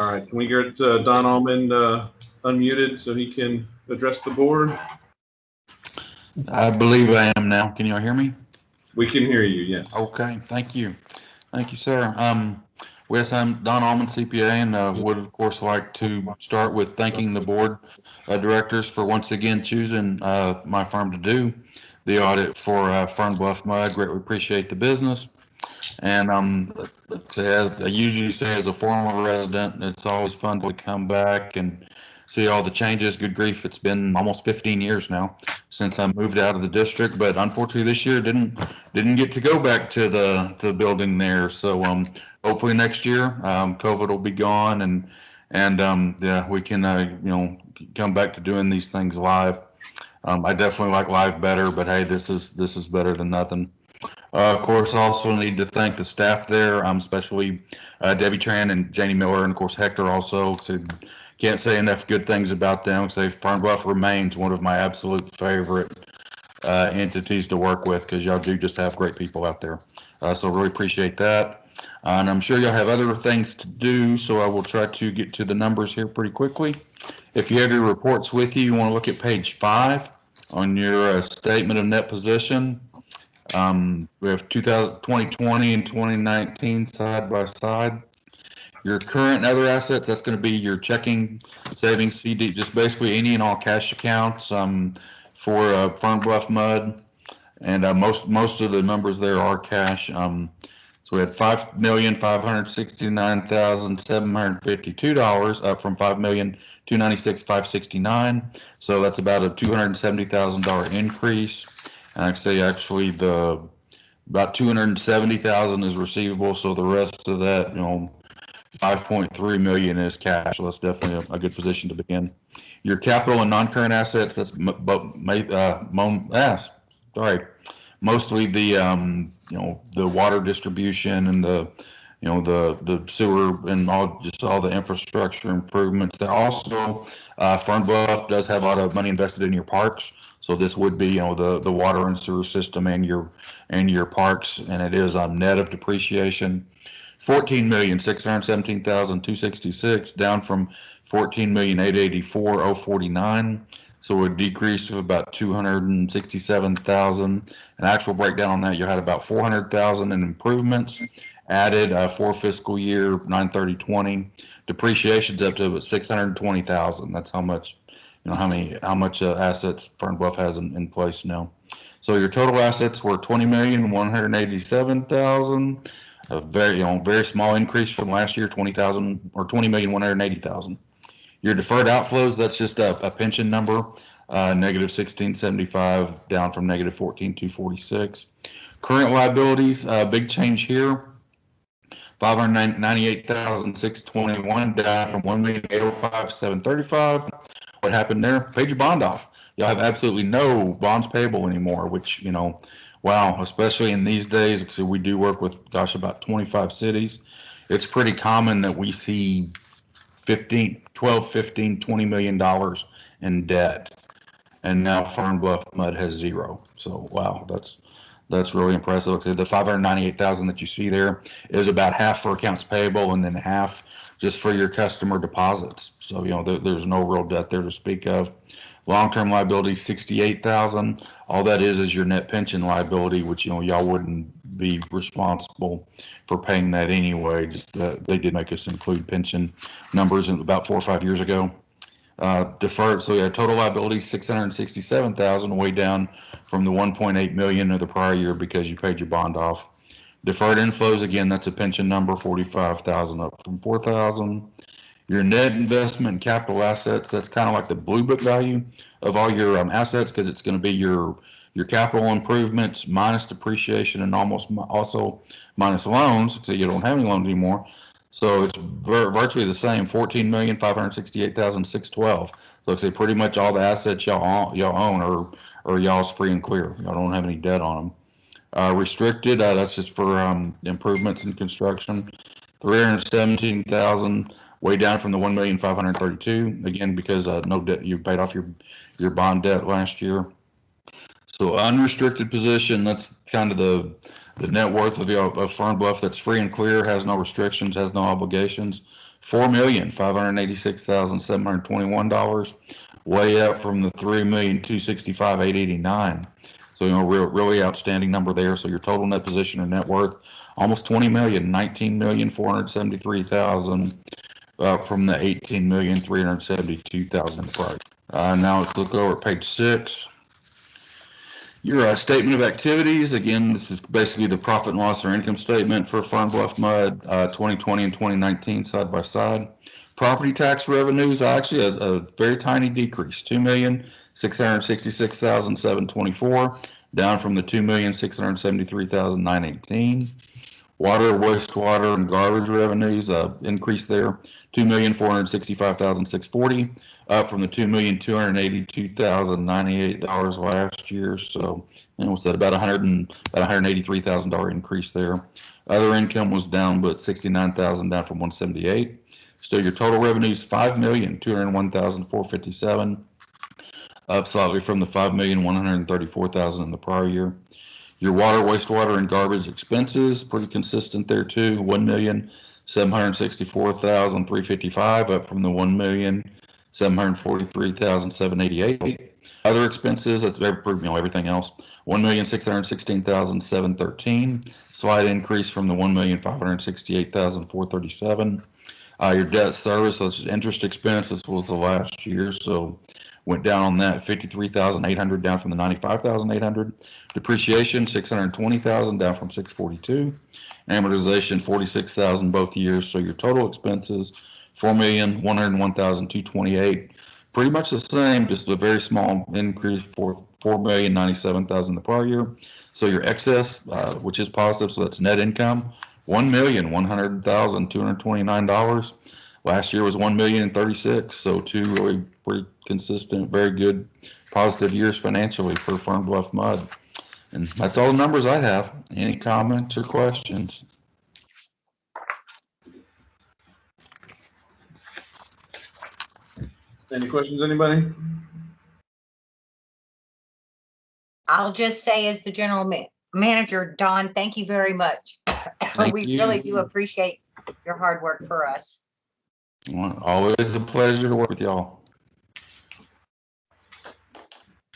All right, can we get Don Allman unmuted so he can address the board? I believe I am now. Can you all hear me? We can hear you, yes. Okay, thank you. Thank you, sir. Yes, I'm Don Allman, CPA, and would of course like to start with thanking the board directors for once again choosing my firm to do the audit for Fern, Bluff, Mud. Greatly appreciate the business. And I usually say as a former resident, it's always fun to come back and see all the changes. Good grief, it's been almost 15 years now since I moved out of the district, but unfortunately this year didn't get to go back to the building there. So hopefully next year COVID will be gone and yeah, we can come back to doing these things live. I definitely like live better, but hey, this is better than nothing. Of course, also need to thank the staff there, especially Debbie Tran and Janie Miller, and of course Hector also. So can't say enough good things about them. Say Fern Bluff remains one of my absolute favorite entities to work with because y'all do just have great people out there. So really appreciate that. And I'm sure y'all have other things to do, so I will try to get to the numbers here pretty quickly. If you have your reports with you, you want to look at page 5 on your statement of net position. We have 2020 and 2019 side by side. Your current and other assets, that's going to be your checking, savings, CD, just basically any and all cash accounts for Fern Bluff Mud. And most of the numbers there are cash. So we had $5,569,752, up from $5,296,569. So that's about a $270,000 increase. And I'd say actually about 270,000 is receivable. So the rest of that, 5.3 million is cash. So that's definitely a good position to begin. Your capital and non-current assets, that's mostly the the water distribution and the sewer and all the infrastructure improvements. There also Fern Bluff does have a lot of money invested in your parks, so this would be the water and sewer system and your parks, and it is net of depreciation. 14,617,266, down from 14,884,049. So a decrease of about 267,000. An actual breakdown on that, you had about 400,000 in improvements added for fiscal year 9/30/20. Depreciation's up to 620,000. That's how much, how much assets Fern Bluff has in place now. So your total assets were 20,187,000. A very small increase from last year, 20,000 or 20,180,000. Your deferred outflows, that's just a pension number, negative 1675, down from negative 14,246. Current liabilities, big change here, 598,621, down from 1,805,735. What happened there? Paid your bond off. Y'all have absolutely no bonds payable anymore, which wow, especially in these days, because we do work with, about 25 cities. It's pretty common that we see 12, 15, $20 million in debt. And now Fern Bluff Mud has zero. So, wow, that's really impressive. The 598,000 that you see there is about half for accounts payable and then half just for your customer deposits. So, there's no real debt there to speak of. Long-term liability, 68,000. All that is your net pension liability, which y'all wouldn't be responsible for paying that anyway. Just they did make us include pension numbers about 4 or 5 years ago. Deferred, so total liability 667,000, way down from the 1.8 million of the prior year because you paid your bond off. Deferred inflows, again, that's a pension number, 45,000 up from 4,000. Your net investment and capital assets, that's kind of like the blue book value of all your assets, because it's going to be your capital improvements minus depreciation and also minus loans, so you don't have any loans anymore. So it's virtually the same, 14,568,612. So it's pretty much all the assets y'all own or y'all's free and clear. Y'all don't have any debt on them. Restricted, that's just for improvements in construction, 317,000. Way down from the 1,532,000, again because no debt, you paid off your bond debt last year. So unrestricted position, that's kind of the net worth of Fern Bluff. That's free and clear, has no restrictions, has no obligations. $4,586,721, way up from the $3,265,889. So really outstanding number there. So your total net position or net worth almost 20 million, 19,473,000, up from the 18,372,000 price. Now let's look over at page 6. Your statement of activities, again, this is basically the profit and loss or income statement for Fern Bluff Mud, 2020 and 2019 side by side. Property tax revenues, actually a very tiny decrease, 2,666,724, down from the 2,673,918. Water, wastewater, and garbage revenues increase there, 2,465,640, up from the $2,282,098 last year. So, what's that? About $183,000 increase there. Other income was down, but $69,000 down from $178. Still, your total revenue is $5,201,457, up slightly from the $5,134,000 in the prior year. Your water, wastewater, and garbage expenses, pretty consistent there too. $1,764,355, up from the $1,743,788. Other expenses, that's everything else. $1,616,713, slight increase from the $1,568,437. Your debt service, such as interest expense, this was the last year, so went down on that, 53,800 down from the 95,800. Depreciation, 620,000 down from 642. Amortization, 46,000 both years. So your total expenses, 4,101,228. Pretty much the same, just a very small increase for 4,097,000 the prior year. So your excess, which is positive, so that's net income, $1,100,229. Last year was $1,036,000, so two really pretty consistent, very good, positive years financially for Fern Bluff Mud. And that's all the numbers I have. Any comments or questions? Any questions, anybody? I'll just say, as the general manager, Don, thank you very much. We really do appreciate your hard work for us. Well, always a pleasure to work with y'all.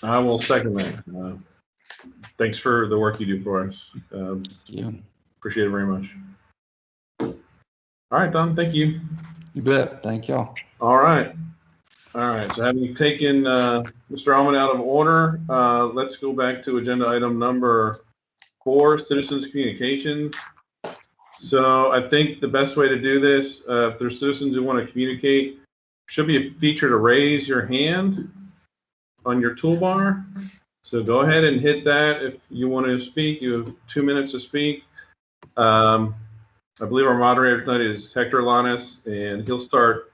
I will second that. Thanks for the work you do for us. Yeah. Appreciate it very much. All right, Don, thank you. You bet. Thank y'all. All right. So having taken Mr. Allman out of order, let's go back to agenda item number 4, citizens communications. So I think the best way to do this, if there's citizens who want to communicate, should be a feature to raise your hand on your toolbar. So go ahead and hit that if you want to speak. You have 2 minutes to speak. I believe our moderator tonight is Hector Lanes, and he'll start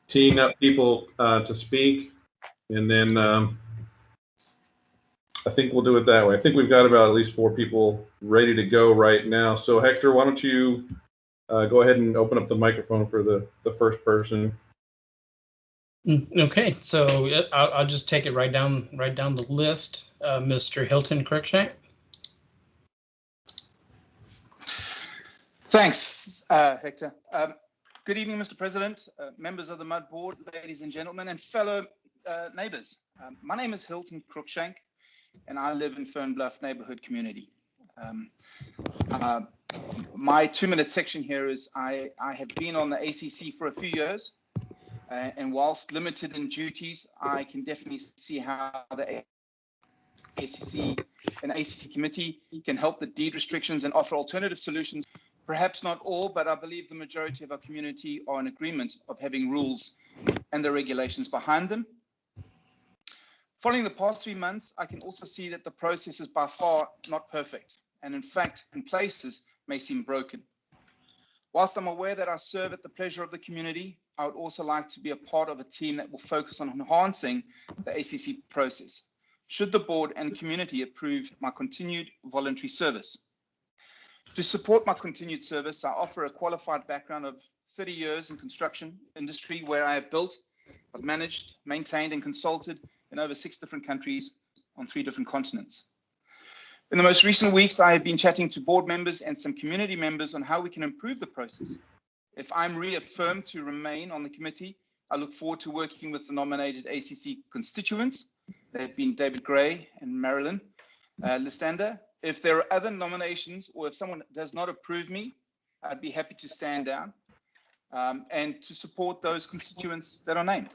teeing up people to speak. And then I think we'll do it that way. I think we've got about at least 4 people ready to go right now. So Hector, why don't you go ahead and open up the microphone for the first person. Okay, so I'll just take it right down the list. Mr. Hilton Cruikshank. Thanks, Hector. Good evening, Mr. President, members of the Mud Board, ladies and gentlemen, and fellow neighbors. My name is Hilton Cruikshank, and I live in Fern Bluff neighborhood community. My 2-minute section here is I have been on the ACC for a few years, and whilst limited in duties, I can definitely see how the ACC committee can help the deed restrictions and offer alternative solutions. Perhaps not all, but I believe the majority of our community are in agreement of having rules and the regulations behind them. Following the past 3 months, I can also see that the process is by far not perfect, and in fact, in places, may seem broken. Whilst I'm aware that I serve at the pleasure of the community, I would also like to be a part of a team that will focus on enhancing the ACC process, should the board and community approve my continued voluntary service. To support my continued service, I offer a qualified background of 30 years in construction industry, where I have built, I've managed, maintained, and consulted in over 6 different countries on 3 different continents. In the most recent weeks, I have been chatting to board members and some community members on how we can improve the process. If I'm reaffirmed to remain on the committee, I look forward to working with the nominated ACC constituents. They've been David Gray and Marilyn Listander. If there are other nominations or if someone does not approve me, I'd be happy to stand down and to support those constituents that are named.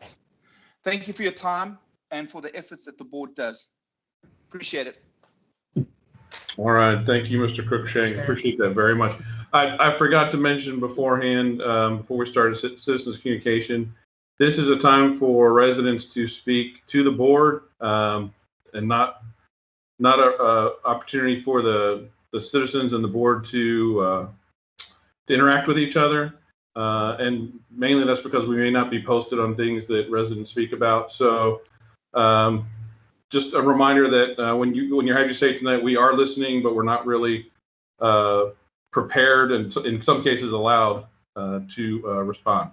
Thank you for your time and for the efforts that the board does. Appreciate it. All right, thank you, Mr. Cruikshank. Appreciate that very much. I forgot to mention beforehand, before we started citizens communication, this is a time for residents to speak to the board and not a opportunity for the citizens and the board to interact with each other. And mainly that's because we may not be posted on things that residents speak about. So just a reminder that when you have your say tonight, we are listening, but we're not really prepared and in some cases allowed to respond.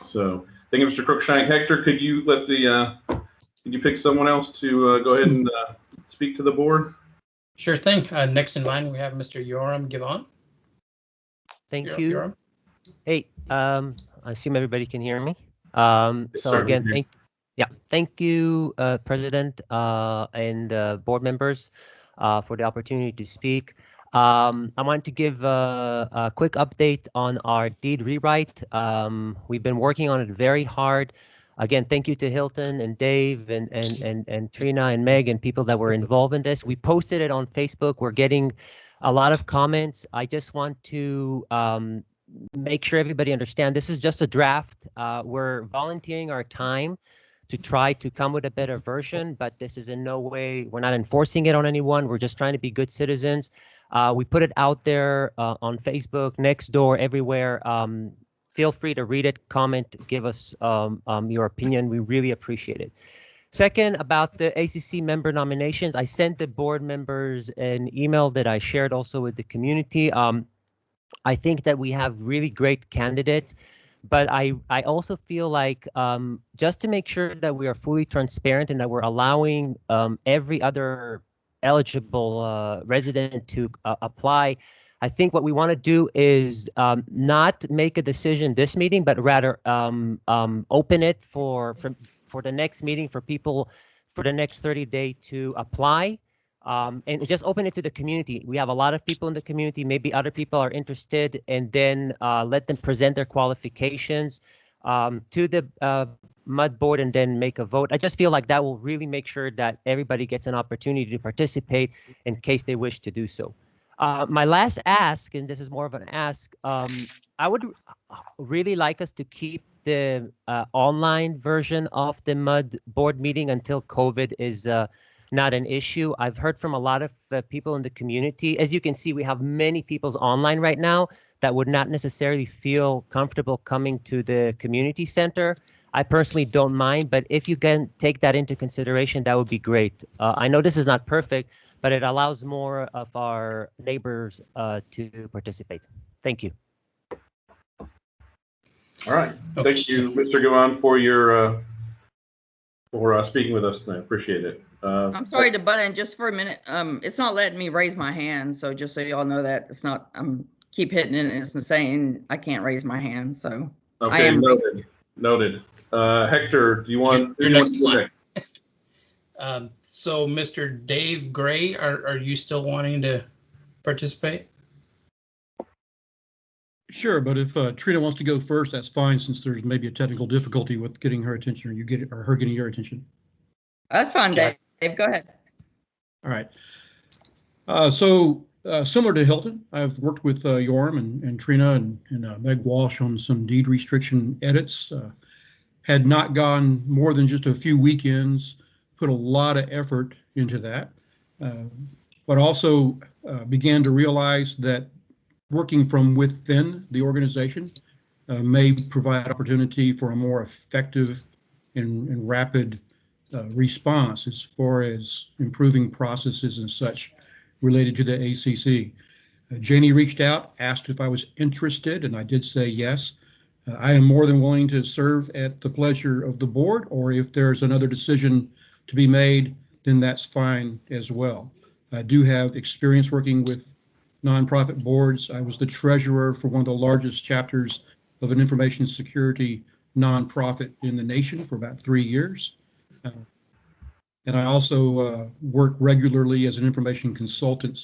So thank you, Mr. Cruikshank. Hector, could you could you pick someone else to go ahead and speak to the board? Sure thing. Next in line, we have Mr. Yoram Givon. Thank you. Yoram. Hey, I assume everybody can hear me. So again, thank you, President and board members for the opportunity to speak. I want to give a quick update on our deed rewrite. We've been working on it very hard. Again, thank you to Hilton and Dave and Trina and Meg and people that were involved in this. We posted it on Facebook. We're getting a lot of comments. I just want to make sure everybody understand this is just a draft. We're volunteering our time to try to come with a better version, but this is in no way, we're not enforcing it on anyone. We're just trying to be good citizens. We put it out there on Facebook, Nextdoor, everywhere. Feel free to read it, comment, give us your opinion. We really appreciate it. Second, about the ACC member nominations, I sent the board members an email that I shared also with the community. I think that we have really great candidates, but I also feel like just to make sure that we are fully transparent and that we're allowing every other eligible resident to apply, I think what we want to do is not make a decision this meeting, but rather open it for the next meeting for people for the next 30 days to apply. And just open it to the community. We have a lot of people in the community. Maybe other people are interested, and then let them present their qualifications to the MUD board and then make a vote. I just feel like that will really make sure that everybody gets an opportunity to participate in case they wish to do so. My last ask, and this is more of an ask, I would really like us to keep the online version of the MUD board meeting until COVID is not an issue. I've heard from a lot of people in the community. As you can see, we have many people online right now that would not necessarily feel comfortable coming to the community center. I personally don't mind, but if you can take that into consideration, that would be great. I know this is not perfect, but it allows more of our neighbors to participate. Thank you. All right. Okay. Thank you, Mr. Gavon, for your for speaking with us tonight. Appreciate it. I'm sorry to butt in just for a minute. It's not letting me raise my hand, so just so y'all know that it's not. I'm keep hitting it and it's saying I can't raise my hand. So okay, I am noted. Noted. Hector, do you want? You're next. So, Mr. Dave Gray, are you still wanting to participate? Sure, but if Trina wants to go first, that's fine, since there's maybe a technical difficulty with getting her attention, or you get it, or her getting your attention. That's fine, Dave. Dave, go ahead. All right. Similar to Hilton, I've worked with Yoram and Trina and Meg Walsh on some deed restriction edits. Had not gone more than just a few weekends, put a lot of effort into that, but also began to realize that working from within the organization may provide opportunity for a more effective and rapid response as far as improving processes and such related to the ACC. Janie reached out, asked if I was interested, and I did say yes. I am more than willing to serve at the pleasure of the board, or if there's another decision to be made then that's fine as well. I do have experience working with nonprofit boards. I was the treasurer for one of the largest chapters of an information security nonprofit in the nation for about 3 years. And I also work regularly as an information consultant,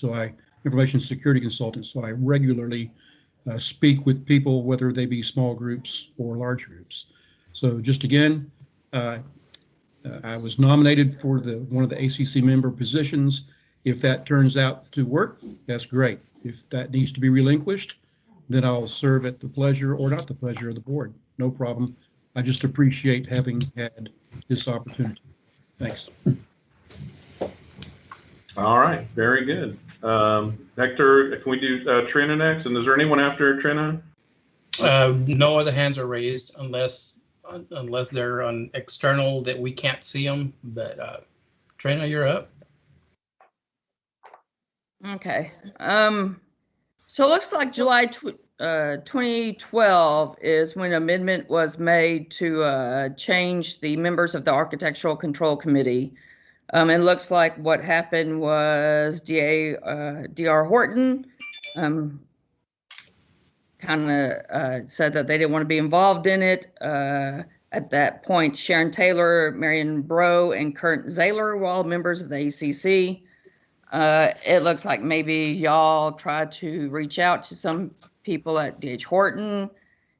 information security consultant. So I regularly speak with people, whether they be small groups or large groups. So just again, I was nominated for one of the ACC member positions. If that turns out to work, that's great. If that needs to be relinquished, then I'll serve at the pleasure or not the pleasure of the board. No problem. I just appreciate having had this opportunity. Thanks. All right, very good. Hector, can we do Trina next? And is there anyone after Trina? No other hands are raised unless they're on external that we can't see them. But Trina, you're up. Okay. So it looks like July 2012 is when an amendment was made to change the members of the Architectural Control Committee. It looks like what happened was D.R. Horton kind of said that they didn't want to be involved in it. At that point, Sharon Taylor, Marion Bro, and Kurt Zahler were all members of the ACC. It looks like maybe y'all tried to reach out to some people at D.H. Horton,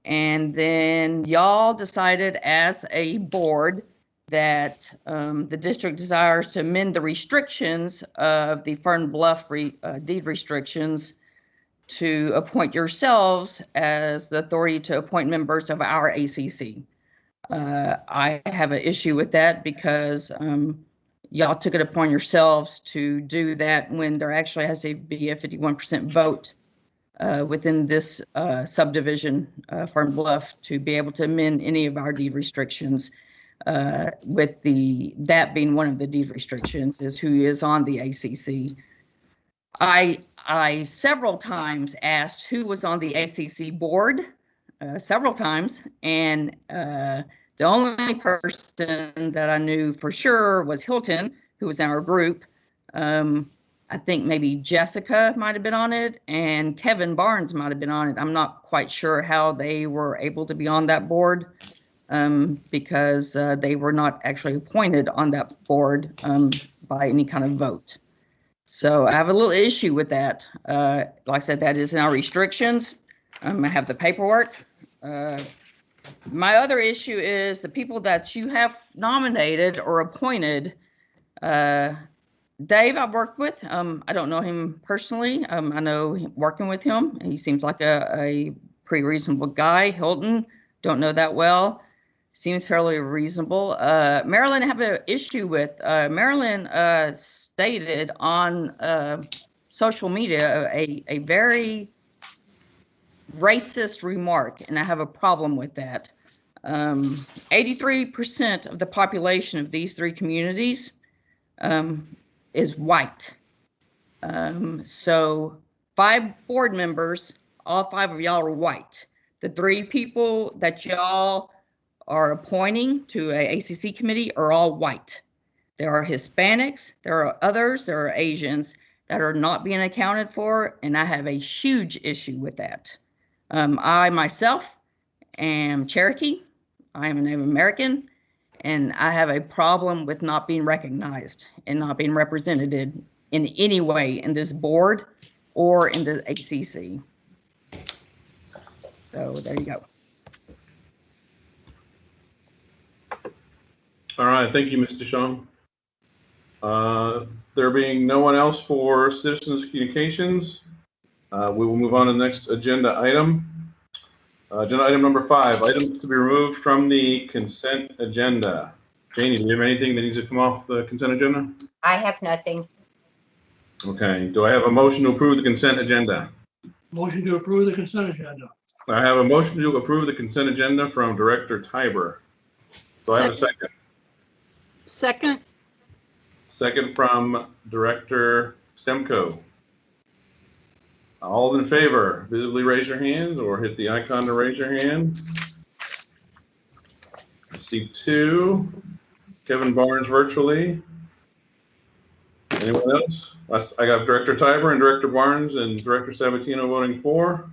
and then y'all decided as a board that the district desires to amend the restrictions of the Fern Bluff deed restrictions to appoint yourselves as the authority to appoint members of our ACC. I have an issue with that because y'all took it upon yourselves to do that when there actually has to be a 51% vote within this subdivision, Fern Bluff, to be able to amend any of our deed restrictions. With that being one of the deed restrictions is who is on the ACC. I several times asked who was on the ACC board, several times, and the only person that I knew for sure was Hilton, who was in our group. I think maybe Jessica might have been on it, and Kevin Barnes might have been on it. I'm not quite sure how they were able to be on that board. Because they were not actually appointed on that board by any kind of vote. So I have a little issue with that. Like I said, that is in our restrictions. I have the paperwork. My other issue is the people that you have nominated or appointed. Dave, I've worked with. I don't know him personally. I know working with him. He seems like a pretty reasonable guy. Hilton, don't know that well. Seems fairly reasonable. Marilyn, I have an issue with. Marilyn stated on social media a very racist remark, and I have a problem with that. 83% of the population of these three communities is white. So 5 board members, all 5 of y'all are white. The 3 people that y'all are appointing to a ACC committee are all white. There are Hispanics, there are others, there are Asians that are not being accounted for, and I have a huge issue with that. I myself am Cherokee, I am a Native American, and I have a problem with not being recognized and not being represented in any way in this board or in the ACC. So there you go. All right, thank you, Mr. Shaw. There being no one else for citizens communications, we will move on to the next agenda item. Agenda item number 5, items to be removed from the consent agenda. Janie, do you have anything that needs to come off the consent agenda? I have nothing. Okay, do I have a motion to approve the consent agenda? Motion to approve the consent agenda. I have a motion to approve the consent agenda from Director Tiber. Do I have a second? Second. Second from Director Stemco. All in favor, visibly raise your hands or hit the icon to raise your hand. I see 2. Kevin Barnes virtually. Anyone else? I got Director Tiber and Director Barnes and Director Sabatino voting for.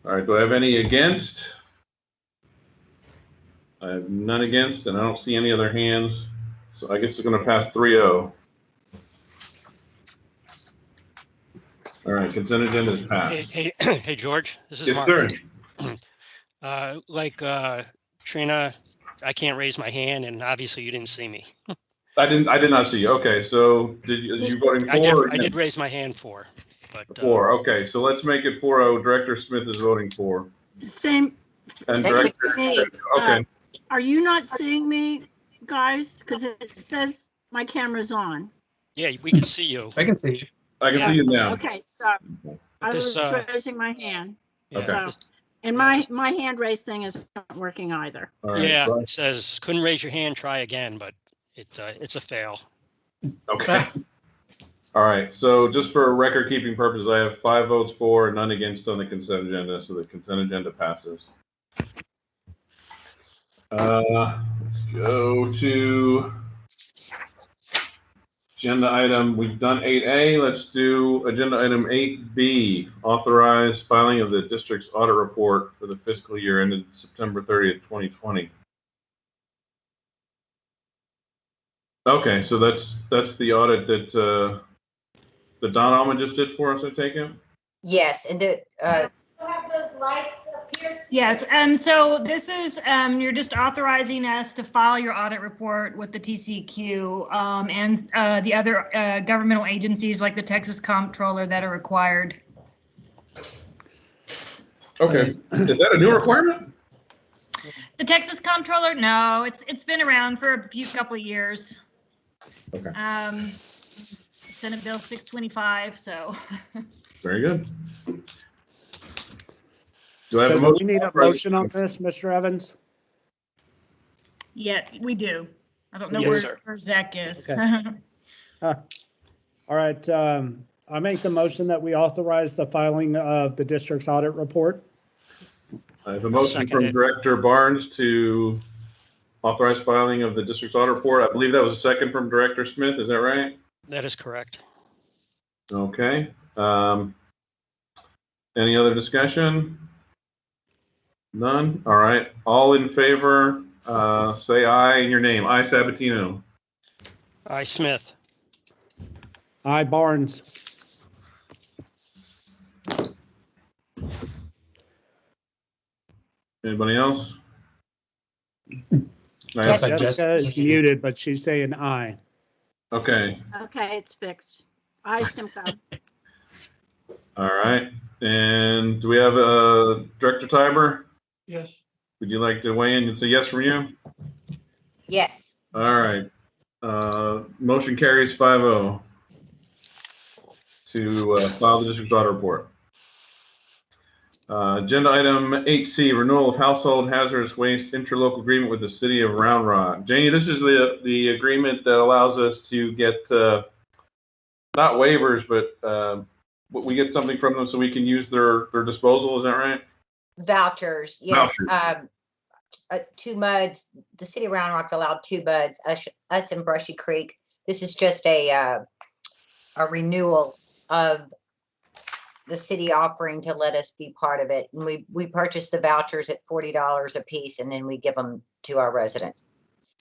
All right, do I have any against? I have none against, and I don't see any other hands. So I guess it's going to pass 3-0. All right, consent agenda is passed. Hey, George, this is Yes, Mark. sir. Like Trina, I can't raise my hand, and obviously you didn't see me. I did not see you. Okay, so did you voting for? I did raise my hand for, but for. Okay, so let's make it 4-0. Director Smith is voting for. Same. And Same Director. with me. Okay. Are you not seeing me, guys? Because it says my camera's on. yeah, we can see you. I can see you. I can see you now. Okay, so I This, was raising my hand. Yeah, Okay. this- And my hand raise thing is not working either. All right. yeah, so- it says couldn't raise your hand, try again, but it's a fail. Okay. All right. So just for record keeping purposes, I have 5 votes for and none against on the consent agenda. So the consent agenda passes. Let's go to agenda item. We've done 8A. Let's do agenda item 8B, authorized filing of the district's audit report for the fiscal year ended September 30th, 2020. Okay, so that's the audit that Don Alman just did for us, I take it? Yes, and the, Have those lights up here? Yes, so this is, you're just authorizing us to file your audit report with the TCQ and the other governmental agencies like the Texas Comptroller that are required. Okay, is that a new requirement? The Texas Comptroller, no, it's been around for a couple of years. Okay. Senate Bill 625, so. Very good. Do I have So a do motion? we need a motion on this, Mr. Evans? Yeah, we do. I don't know Yes, sir. where Zach is. Okay. All right, I make the motion that we authorize the filing of the district's audit report. I have a motion second from it. Director Barnes to authorize filing of the district's audit report. I believe that was a second from Director Smith. Is that right? That is correct. Okay. Any other discussion? None? All right. All in favor, say aye in your name. Aye, Sabatino. Aye, Smith. Aye, Barnes. Anybody else? Yes. Jessica is muted, but she's saying aye. Okay. Okay, it's fixed. I Stimco. All right. And do we have Director Tiber? Yes. Would you like to weigh in and say yes from you? yes, All right. Motion carries 5-0 to file the district's audit report. Agenda item 8C, renewal of household hazardous waste interlocal agreement with the city of Round Rock. Janie, this is the agreement that allows us to get not waivers, but we get something from them so we can use their disposal. Is that right? vouchers, yes. 2 muds, the city of Round Rock allowed 2 muds, us and Brushy Creek. This is just a renewal of the city offering to let us be part of it. And we purchase the vouchers at $40 a piece, and then we give them to our residents.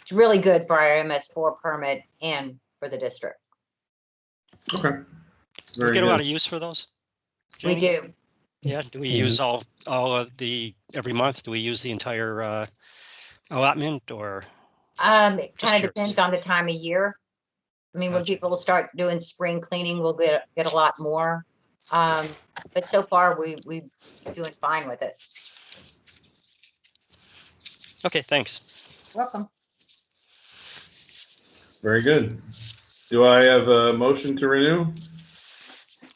It's really good for our MS4 permit and for the district. Okay. Do we get a lot of use for those? We Janie? do. Yeah, do we use all of the, every month? Do we use the entire allotment or? It kind of curious. depends on the time of year. I mean, when people start doing spring cleaning, we'll get a lot more. But so far we doing fine with it. Okay, thanks. Welcome. Very good. Do I have a motion to renew?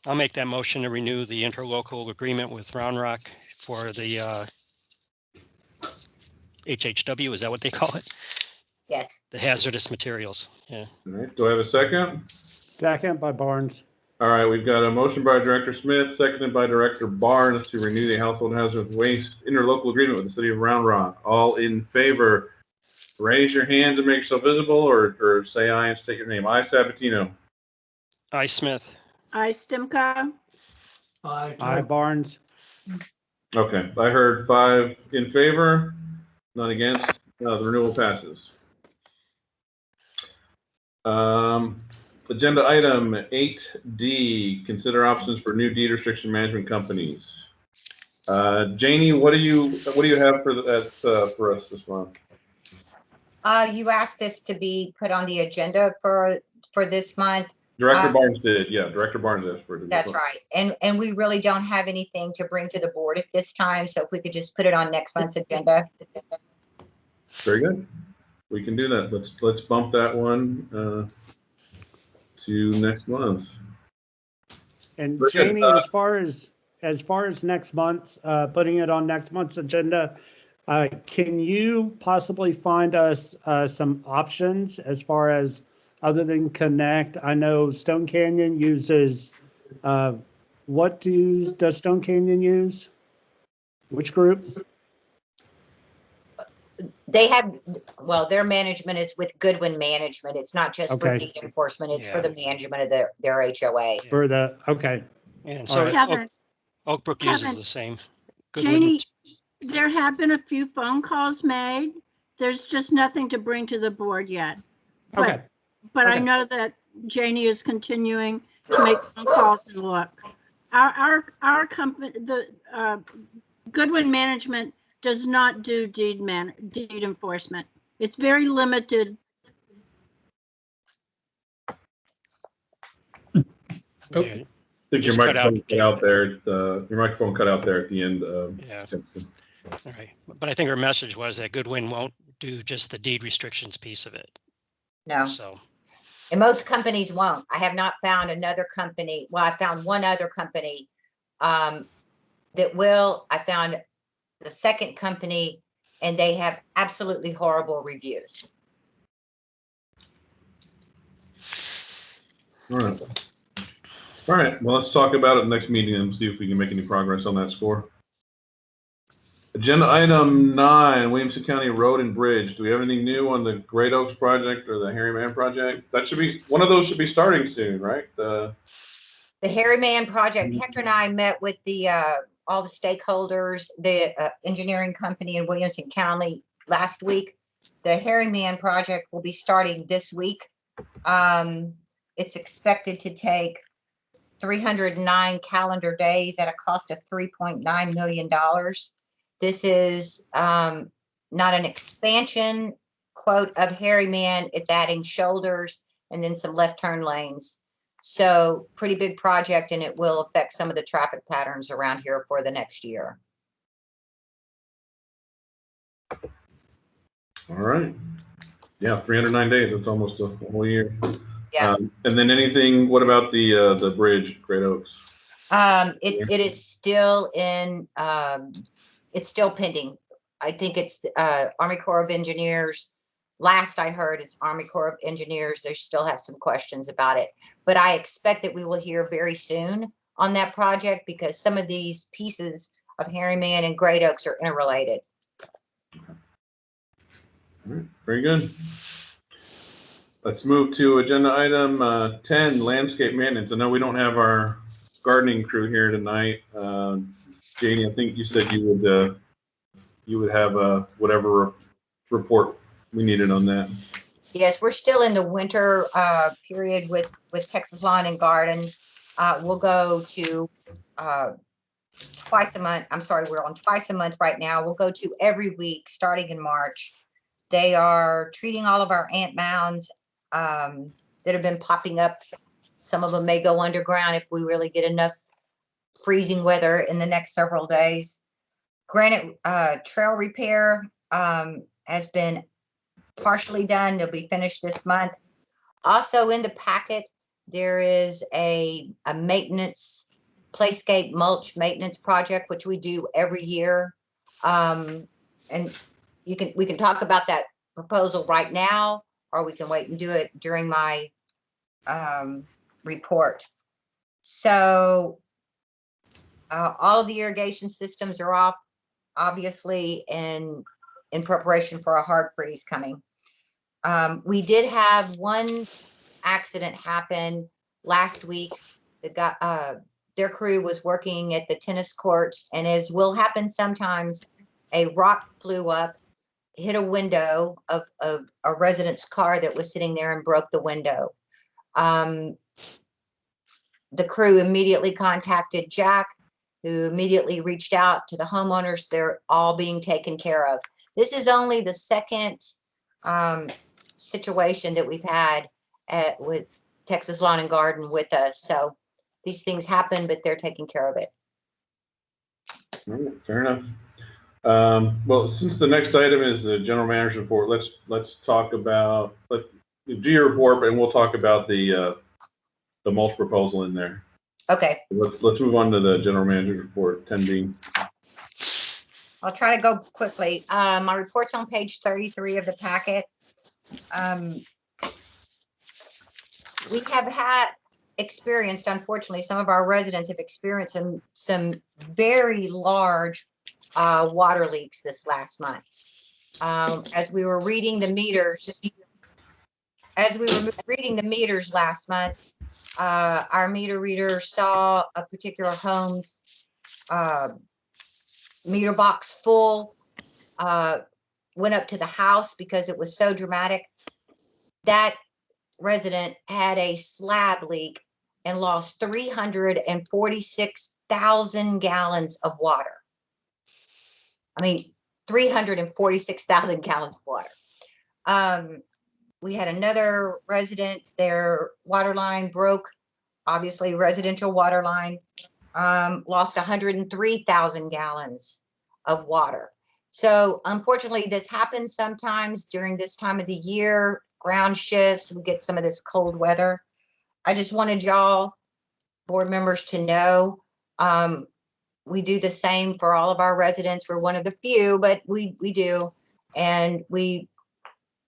I'll make that motion to renew the interlocal agreement with Round Rock for the HHW, is that what they call it? Yes. The hazardous materials, yeah. All right. Do I have a second? Second by Barnes. All right, we've got a motion by Director Smith, seconded by Director Barnes to renew the household hazardous waste interlocal agreement with the city of Round Rock. All in favor, raise your hands and make yourself visible, or say aye and state your name. Aye, Sabatino. I, Smith. I, Stimka. Aye, Barnes. Okay, I heard 5 in favor, none against. The renewal passes. Agenda item 8D, consider options for new deed restriction management companies. Janie, what do you have for us this month? You asked this to be put on the agenda for this month. Director Barnes did, yeah. Director Barnes asked for it. That's right, and we really don't have anything to bring to the board at this time. So if we could just put it on next month's agenda. Very good. We can do that. Let's bump that one to next month. And Very good. Janie, as far as next month's, putting it on next month's agenda, can you possibly find us some options as far as other than Connect? I know Stone Canyon uses, what does Stone Canyon use? Which group? They have, well, their management is with Goodwin Management. It's not just for Okay. deed enforcement, it's for Yeah. the management of their HOA. For the, okay. And All so right. Kevin, Oak Brook uses Kevin, the same. Good Janie, there have been a few phone calls made. There's just nothing to bring to the board yet. But- Okay. But I Okay. know that Janie is continuing to make phone calls and look. Our company, the Goodwin Management does not do deed enforcement. It's very limited. Oh. Yeah. I think your Just cut out, microphone cut out there. Your microphone cut out there at the end. Yeah. All right. But I think her message was that Goodwin won't do just the deed restrictions piece of it. No, So, and most companies won't. I have not found another company. Well, I found one other company that will. I found the second company, and they have absolutely horrible reviews. All right. All right. Well, let's talk about it next meeting and see if we can make any progress on that score. Agenda item 9, Williamson County Road and Bridge. Do we have anything new on the Great Oaks project or the Harryman project? That should be, one of those should be starting soon, right? The Harryman project, Hector and I met with the all the stakeholders, the engineering company in Williamson County last week. The Harryman project will be starting this week. It's expected to take 309 calendar days at a cost of $3.9 million. This is not an expansion, quote, of Harryman. It's adding shoulders and then some left turn lanes. So pretty big project, and it will affect some of the traffic patterns around here for the next year. All right. Yeah, 309 days. That's almost a whole year. Yeah. And then anything, what about the bridge, Great Oaks? It is still in, it's still pending. I think it's Army Corps of Engineers. Last I heard, it's Army Corps of Engineers. They still have some questions about it, but I expect that we will hear very soon on that project because some of these pieces of Harryman and Great Oaks are interrelated. All right, very good. Let's move to agenda item 10, landscape maintenance. I know we don't have our gardening crew here tonight. Janie, I think you said you would have whatever report we needed on that. Yes, we're still in the winter period with Texas Lawn and Garden. We'll go to twice a month. I'm sorry, we're on twice a month right now. We'll go to every week starting in March. They are treating all of our ant mounds that have been popping up. Some of them may go underground if we really get enough freezing weather in the next several days. Granite trail repair has been partially done. They'll be finished this month. Also in the packet, there is a maintenance, playscape mulch maintenance project, which we do every year. And we can talk about that proposal right now, or we can wait and do it during my report. So all of the irrigation systems are off, obviously, in preparation for a hard freeze coming. We did have one accident happen last week. Their crew was working at the tennis courts, and as will happen sometimes, a rock flew up, hit a window of a resident's car that was sitting there and broke the window. The crew immediately contacted Jack, who immediately reached out to the homeowners. They're all being taken care of. This is only the second situation that we've had with Texas Lawn and Garden with us. So these things happen, but they're taking care of it. All right, fair enough. Well, since the next item is the general manager's report, let's talk about do your report, and we'll talk about the mulch proposal in there. Okay. Let's move on to the general manager's report, 10B. I'll try to go quickly. My report's on page 33 of the packet. We have experienced, unfortunately, some of our residents have experienced some very large water leaks this last month. As we were reading the meters, last month, our meter reader saw a particular home's meter box full, went up to the house because it was so dramatic. That resident had a slab leak and lost 346,000 gallons of water. I mean, 346,000 gallons of water. We had another resident, their water line broke, obviously residential water line, lost 103,000 gallons of water. So unfortunately, this happens sometimes during this time of the year, ground shifts, we get some of this cold weather. I just wanted y'all, board members, to know we do the same for all of our residents. We're one of the few, but we do. And we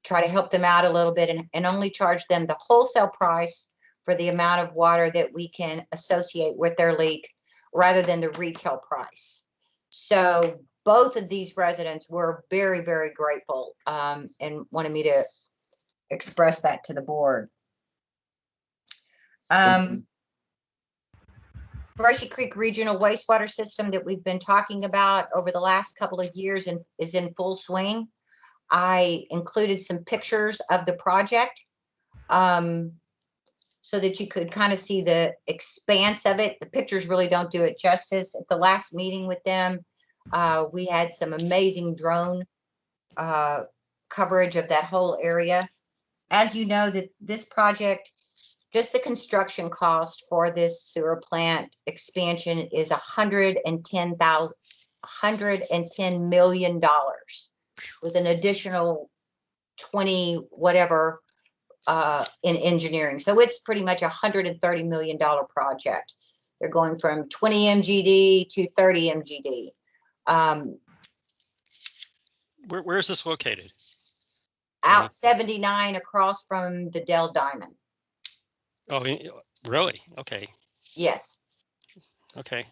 try to help them out a little bit and only charge them the wholesale price for the amount of water that we can associate with their leak rather than the retail price. So both of these residents were very, very grateful and wanted me to express that to the board. Brushy Creek Regional Wastewater System that we've been talking about over the last couple of years is in full swing. I included some pictures of the project so that you could kind of see the expanse of it. The pictures really don't do it justice. At the last meeting with them, we had some amazing drone coverage of that whole area. As you know, that this project, just the construction cost for this sewer plant expansion is $110 million with an additional 20 whatever in engineering. So it's pretty much $130 million project. They're going from 20 MGD to 30 MGD. Where is this located? Out 79 across from the Dell Diamond. Oh, really? Okay. Yes. Okay.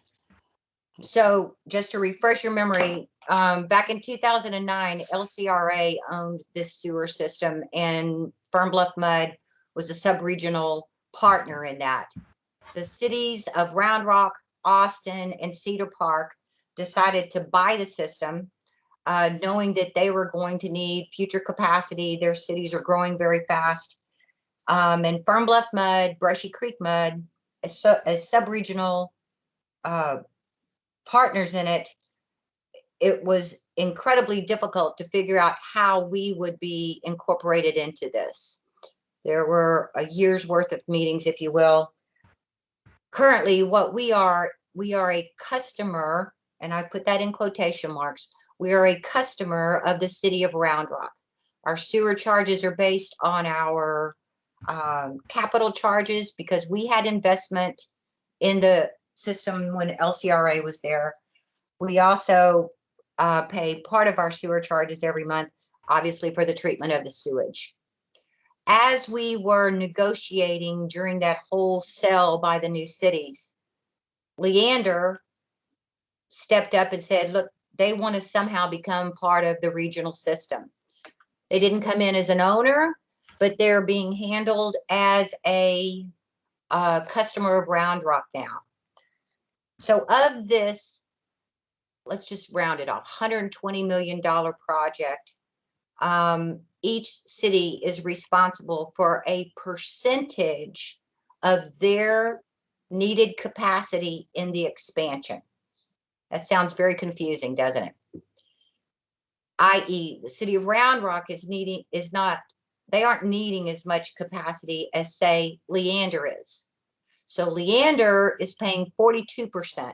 So just to refresh your memory, back in 2009, LCRA owned this sewer system and Fern Bluff Mud was a sub-regional partner in that. The cities of Round Rock, Austin, and Cedar Park decided to buy the system, knowing that they were going to need future capacity. Their cities are growing very fast. And Fern Bluff Mud, Brushy Creek Mud, as sub-regional partners in it, it was incredibly difficult to figure out how we would be incorporated into this. There were a year's worth of meetings, if you will. Currently, what we are a customer, and I put that in quotation marks, we are a customer of the city of Round Rock. Our sewer charges are based on our capital charges because we had investment in the system when LCRA was there. We also pay part of our sewer charges every month, obviously for the treatment of the sewage. As we were negotiating during that whole sell by the new cities, Leander stepped up and said, look, they want to somehow become part of the regional system. They didn't come in as an owner. but they're being handled as a customer of Round Rock now. So of this, let's just round it off, $120 million project. Each city is responsible for a percentage of their needed capacity in the expansion. That sounds very confusing, doesn't it? i.e., the city of Round Rock they aren't needing as much capacity as, say, Leander is. So Leander is paying 42%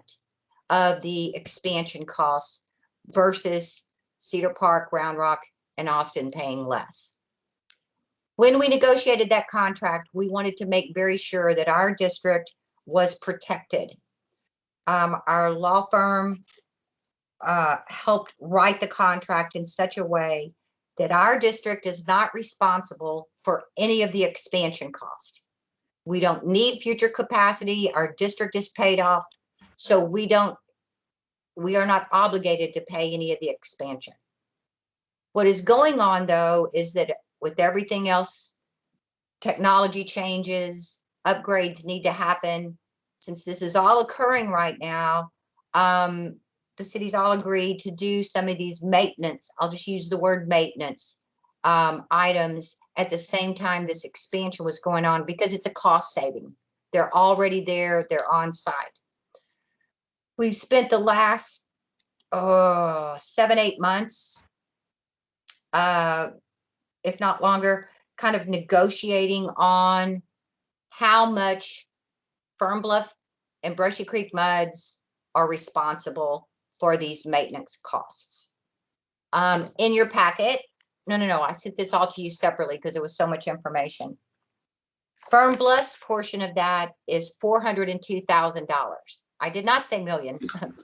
of the expansion costs versus Cedar Park, Round Rock, and Austin paying less. When we negotiated that contract, we wanted to make very sure that our district was protected. Our law firm helped write the contract in such a way that our district is not responsible for any of the expansion cost. We don't need future capacity. Our district is paid off, so we are not obligated to pay any of the expansion. What is going on, though, is that with everything else, technology changes, upgrades need to happen. Since this is all occurring right now, the city's all agreed to do some of these maintenance, I'll just use the word maintenance, items at the same time this expansion was going on, because it's a cost saving. They're already there, they're on site. We've spent the last 7-8 months, if not longer, kind of negotiating on how much Fern, Bluff, and Brushy Creek muds are responsible for these maintenance costs. In your packet, no, I sent this all to you separately because it was so much information. Fern Bluff's portion of that is $402,000. I did not say million,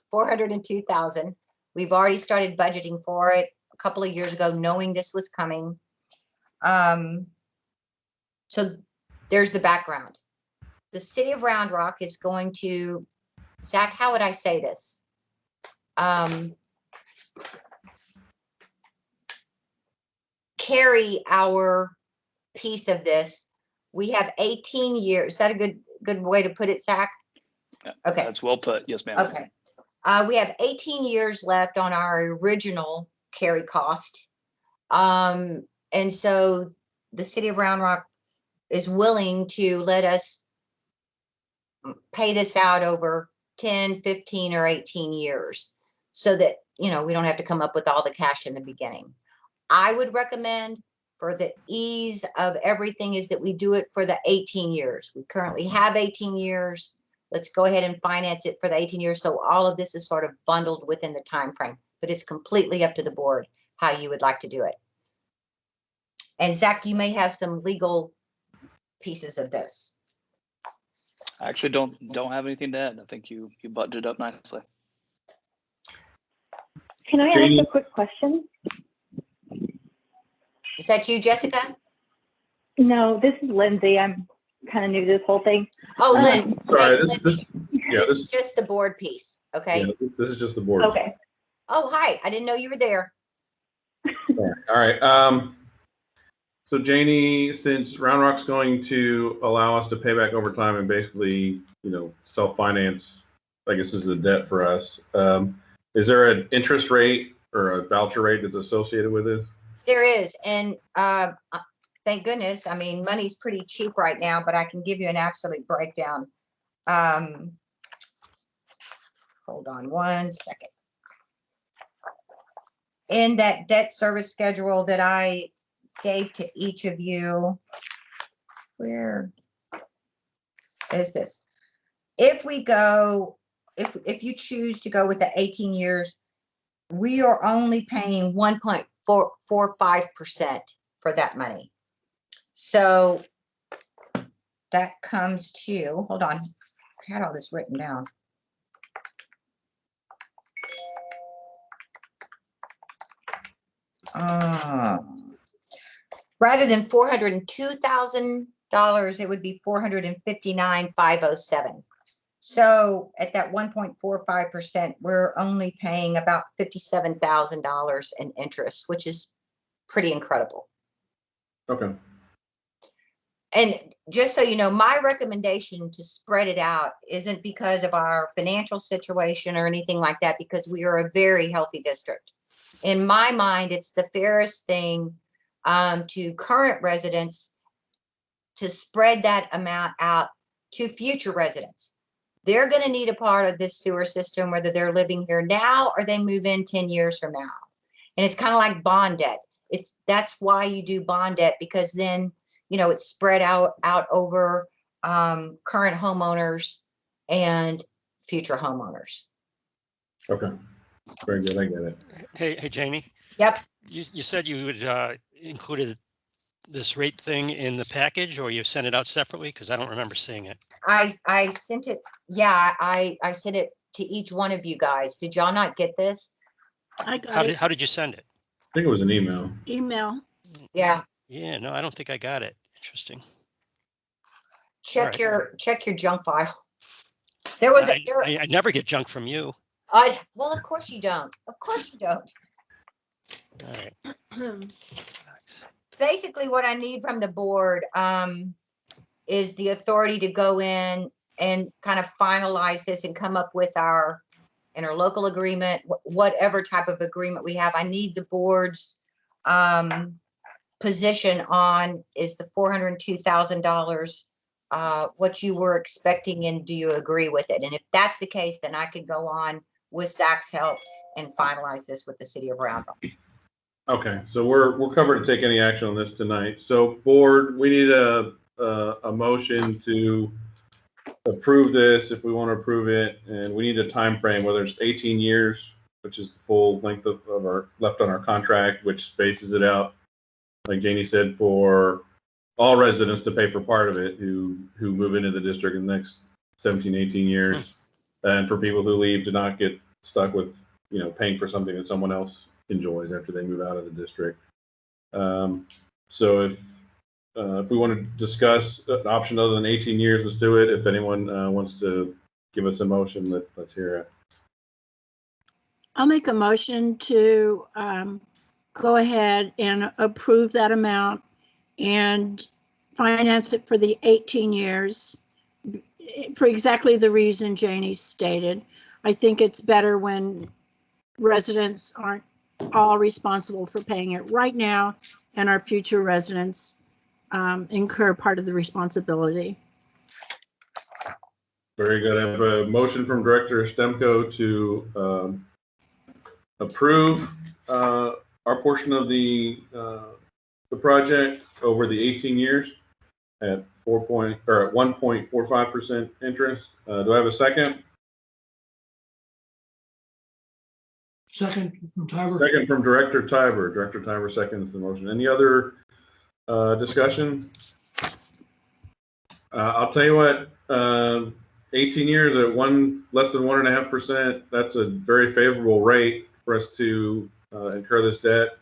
402,000. We've already started budgeting for it a couple of years ago, knowing this was coming. So there's the background. The city of Round Rock is going to, Zach, how would I say this? Carry our piece of this. We have 18 years. Is that a good way to put it, Zach? Okay. That's well put. Yes, ma'am. Okay. We have 18 years left on our original carry cost. And so the city of Round Rock is willing to let us pay this out over 10, 15, or 18 years so that, we don't have to come up with all the cash in the beginning. I would recommend, for the ease of everything, is that we do it for the 18 years. We currently have 18 years. Let's go ahead and finance it for the 18 years. So all of this is sort of bundled within the time frame, but it's completely up to the board how you would like to do it. And Zach, you may have some legal pieces of this. I actually don't have anything to add. I think you buttoned it up nicely. Can I ask a quick question? Is that you, Jessica? No, this is Lindsay. I'm kind of new to this whole thing. Oh, Lindsay. Sorry, Hey, Lindsay. This is just the board piece, okay? Yeah, this is just the board. Okay. Oh, hi. I didn't know you were there. All right. So Janie, since Round Rock's going to allow us to pay back over time and basically, self-finance, I guess this is a debt for us. Is there an interest rate or a voucher rate that's associated with it? There is, and thank goodness. I mean, money's pretty cheap right now, but I can give you an absolute breakdown. Hold on one second. In that debt service schedule that I gave to each of you, where is this? If we go, if you choose to go with the 18 years, we are only paying 1.45% for that money. So that comes to, hold on, I had all this written down. Rather than $402,000, it would be $459,507. So at that 1.45%, we're only paying about $57,000 in interest, which is pretty incredible. Okay. And just so you know, my recommendation to spread it out isn't because of our financial situation or anything like that, because we are a very healthy district. In my mind, it's the fairest thing to current residents to spread that amount out to future residents. They're going to need a part of this sewer system, whether they're living here now or they move in 10 years from now. And it's kind of like bond debt. That's why you do bond debt, because then, you know, it's spread out over current homeowners and future homeowners. Okay, very good, I get it. Hey, Janie. Yep. You said you would included this rate thing in the package, or you sent it out separately? Because I don't remember seeing it. I sent it. Yeah, I sent it to each one of you guys. Did y'all not get this? I got it. How did you send it? I think it was an email. Email. Yeah. Yeah, no, I don't think I got it. Interesting. Check All check your junk file. There was I never get junk from you. Well, of course you don't. Of course you don't. All right. Basically, what I need from the board is the authority to go in and kind of finalize this and come up with our interlocal agreement, whatever type of agreement we have. I need the board's position on, is the $402,000 what you were expecting, and do you agree with it? And if that's the case, then I can go on with Zach's help and finalize this with the city of Round Rock. Okay, so we're covered to take any action on this tonight. So board, we need a motion to approve this if we want to approve it, and we need a time frame, whether it's 18 years, which is the full length of our left on our contract, which spaces it out, like Janie said, for all residents to pay for part of it who move into the district in the next 17, 18 years, and for people who leave to not get stuck with, you know, paying for something that someone else enjoys after they move out of the district. So if we want to discuss an option other than 18 years, let's do it. If anyone wants to give us a motion, let's hear it. I'll make a motion to go ahead and approve that amount and finance it for the 18 years for exactly the reason Janie stated. I think it's better when residents aren't all responsible for paying it right now, and our future residents incur part of the responsibility. Very good. I have a motion from Director Stemko to approve our portion of the project over the 18 years at 1.45% interest. Do I have a second? Second from Tiber. Second from Director Tiber. Director Tiber seconds the motion. Any other discussion? I'll tell you what, 18 years at less than 1.5%, that's a very favorable rate for us to incur this debt.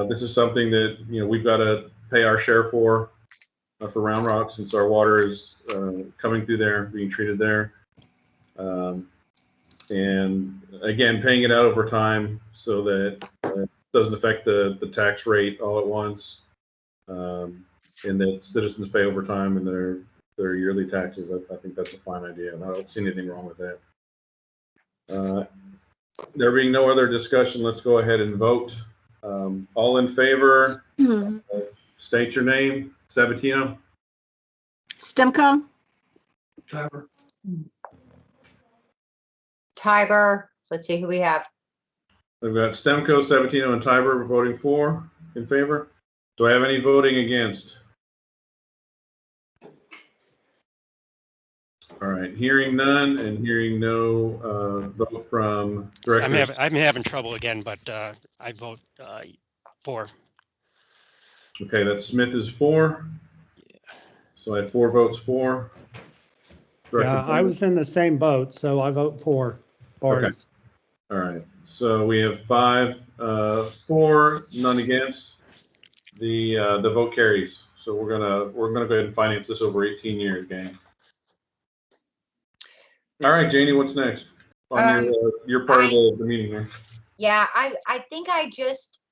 This is something that, you know, we've got to pay our share for Round Rock, since our water is coming through there, being treated there. And again, paying it out over time so that it doesn't affect the tax rate all at once, and that citizens pay over time in their yearly taxes. I think that's a fine idea, and I don't see anything wrong with that. There being no other discussion, let's go ahead and vote. All in favor, state your name. Sabatino. Stemko. Tiber. Tiber. Let's see who we have. We've got Stemko, Sabatino, and Tiber voting for, in favor. Do I have any voting against? All right, hearing none and hearing no vote from Director. I'm having trouble again, but I vote for. Okay, that Smith is for. So I have 4 votes for. Yeah, I was in the same boat, so I vote for. Okay. All right. So we have 5 for, none against. The vote carries. So we're gonna go ahead and finance this over 18 years, gang. All right, Janie, what's next on your part of the meeting here? Yeah, I think I just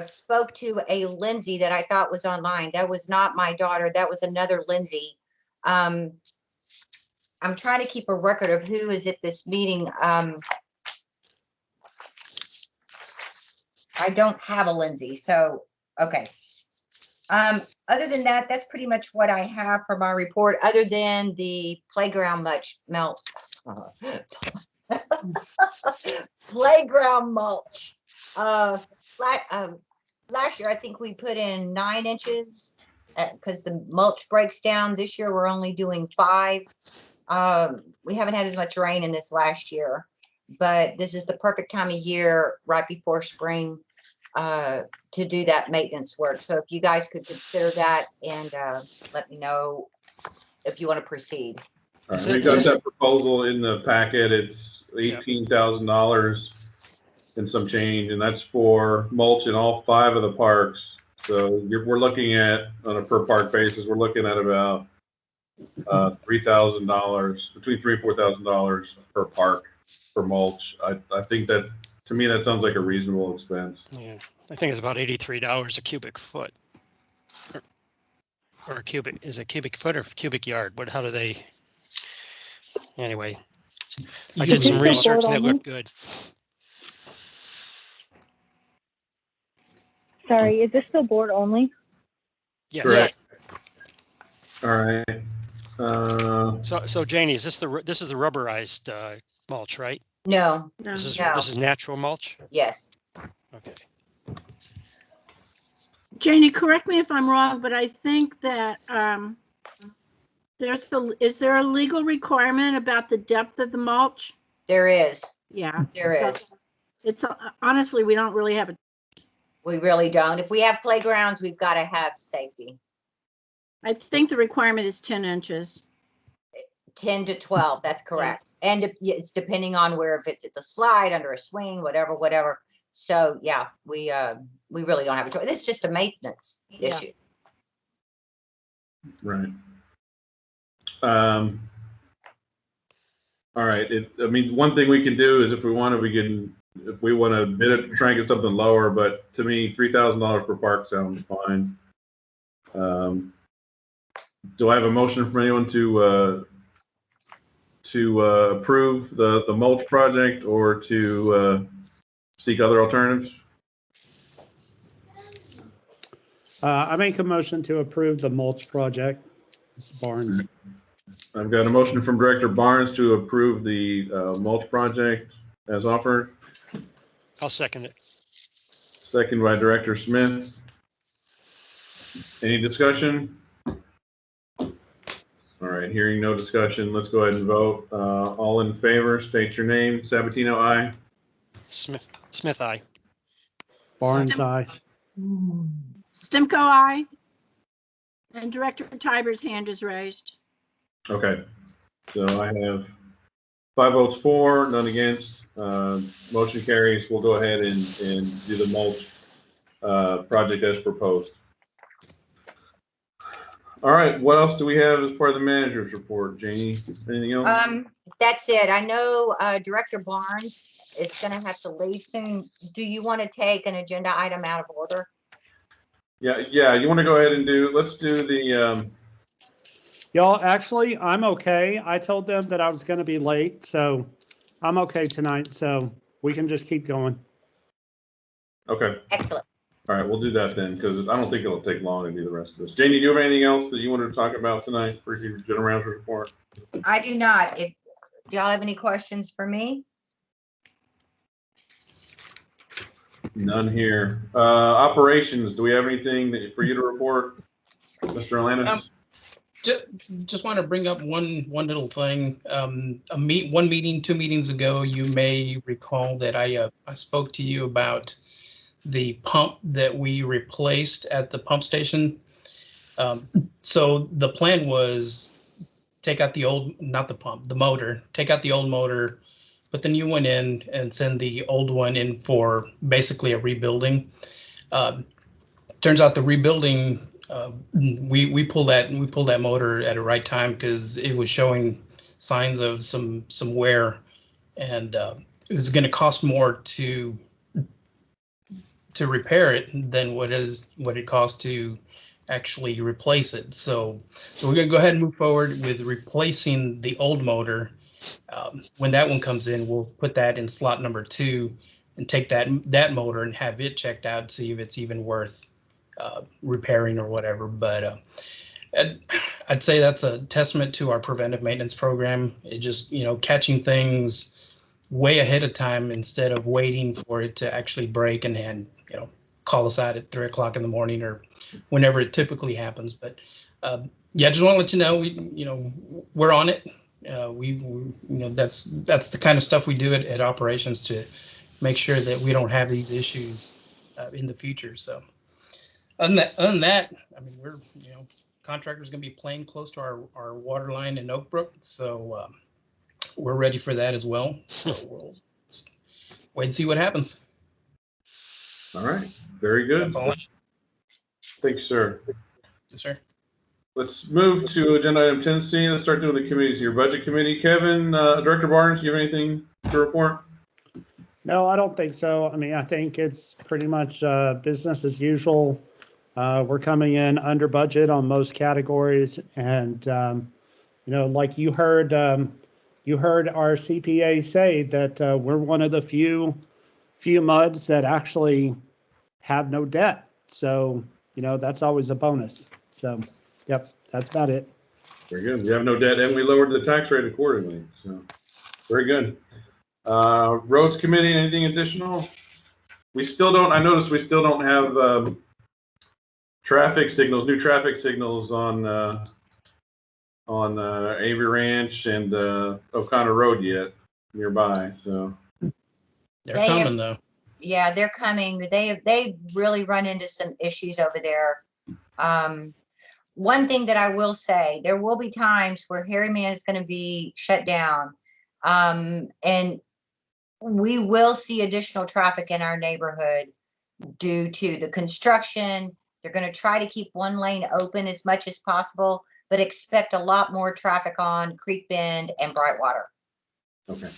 spoke to a Lindsay that I thought was online. That was not my daughter. That was another Lindsay. I'm trying to keep a record of who is at this meeting. I don't have a Lindsay, so, okay. Other than that, that's pretty much what I have for my report, other than the playground mulch. Playground mulch. Last year, I think we put in 9 inches because the mulch breaks down. This year, we're only doing 5. We haven't had as much rain in this last year, but this is the perfect time of year right before spring to do that maintenance work. So if you guys could consider that and let me know if you want to proceed. All right, we got that proposal in the packet. It's $18,000 and some change, and that's for mulch in all 5 of the parks. So we're looking at, on a per park basis, we're looking at about $3,000, between $3,000 and $4,000 per park for mulch. I think that, to me, that sounds like a reasonable expense. Yeah, I think it's about $83 a cubic foot. Or a cubic, is it cubic foot or cubic yard? How do they? Anyway, I did some research and it looked good. Sorry, is this still board only? Yes. Correct. All right. So Janie, is this this is the rubberized mulch, right? No. This is No. this is natural mulch. Yes. Okay. Janie, correct me if I'm wrong, but I think that is there a legal requirement about the depth of the mulch? There is. Yeah. There is. It's honestly, we don't really have a. We really don't. If we have playgrounds, we've got to have safety. I think the requirement is 10 inches. 10 to 12, that's correct. And it's depending on if it's at the slide, under a swing, whatever. So yeah, we really don't have a choice. It's just a maintenance issue. Right. All right. I mean, one thing we can do is if we want to bid it, try and get something lower, but to me, $3,000 per park sounds fine. Do I have a motion from anyone to approve the mulch project or to seek other alternatives? I make a motion to approve the mulch project. Mr. Barnes. I've got a motion from Director Barnes to approve the mulch project as offered. I'll second it. Second by Director Smith. Any discussion? All right, hearing no discussion, let's go ahead and vote. All in favor, state your name. Sabatino, aye. Smith, aye. Barnes, aye. Stimco, aye. And Director Tiber's hand is raised. Okay, so I have 5 votes for, none against. Motion carries. We'll go ahead and do the mulch project as proposed. All right, what else do we have as part of the manager's report, Janie? Anything else? That's it. I know Director Barnes is going to have to leave soon. Do you want to take an agenda item out of order? Yeah. You want to go ahead and let's do the. Y'all, actually, I'm okay. I told them that I was going to be late, so I'm okay tonight. So we can just keep going. Okay. Excellent. All right, we'll do that then, because I don't think it'll take long to do the rest of this. Janie, do you have anything else that you wanted to talk about tonight for your general manager report? I do not. Do y'all have any questions for me? None here. Operations, do we have anything for you to report, Mr. Alanis? Just want to bring up one little thing. One meeting, 2 meetings ago, you may recall that I spoke to you about the pump that we replaced at the pump station. So the plan was take out the old, not the pump, the motor, take out the old motor, put the new one in and send the old one in for basically a rebuilding. Turns out the rebuilding, we pulled that motor at the right time because it was showing signs of some wear, and it was going to cost more to to repair it than what it costs to actually replace it. So we're gonna go ahead and move forward with replacing the old motor. When that one comes in, we'll put that in slot number 2 and take that motor and have it checked out, see if it's even worth repairing or whatever. But I'd say that's a testament to our preventive maintenance program. It just, catching things way ahead of time instead of waiting for it to actually break and call us out at 3 o'clock in the morning or whenever it typically happens. But yeah, just want to let you know, we're on it. That's the kind of stuff we do at operations to make sure that we don't have these issues in the future. So other than that, I mean, we're, contractor's going to be playing close to our water line in Oak Brook. So we're ready for that as well. So we'll wait and see what happens. All right. Very good. That's all. Thanks, sir. Yes, sir. Let's move to agenda item 10C. Let's start doing the committees here. Budget committee. Kevin, Director Barnes, do you have anything to report? No, I don't think so. I mean, I think it's pretty much business as usual. We're coming in under budget on most categories, and like you heard our CPA say that we're one of the few MUDs that actually have no debt. So that's always a bonus. So, yep, that's about it. Very good. We have no debt, and we lowered the tax rate accordingly. So, very good. Roads committee, anything additional? We still don't. I noticed we still don't have new traffic signals on Avery Ranch and O'Connor Road yet nearby. So they're coming though. Yeah, they're coming. They really run into some issues over there. One thing that I will say, there will be times where Harryman is going to be shut down, and we will see additional traffic in our neighborhood due to the construction. They're going to try to keep one lane open as much as possible, but expect a lot more traffic on Creek Bend and Brightwater. Okay.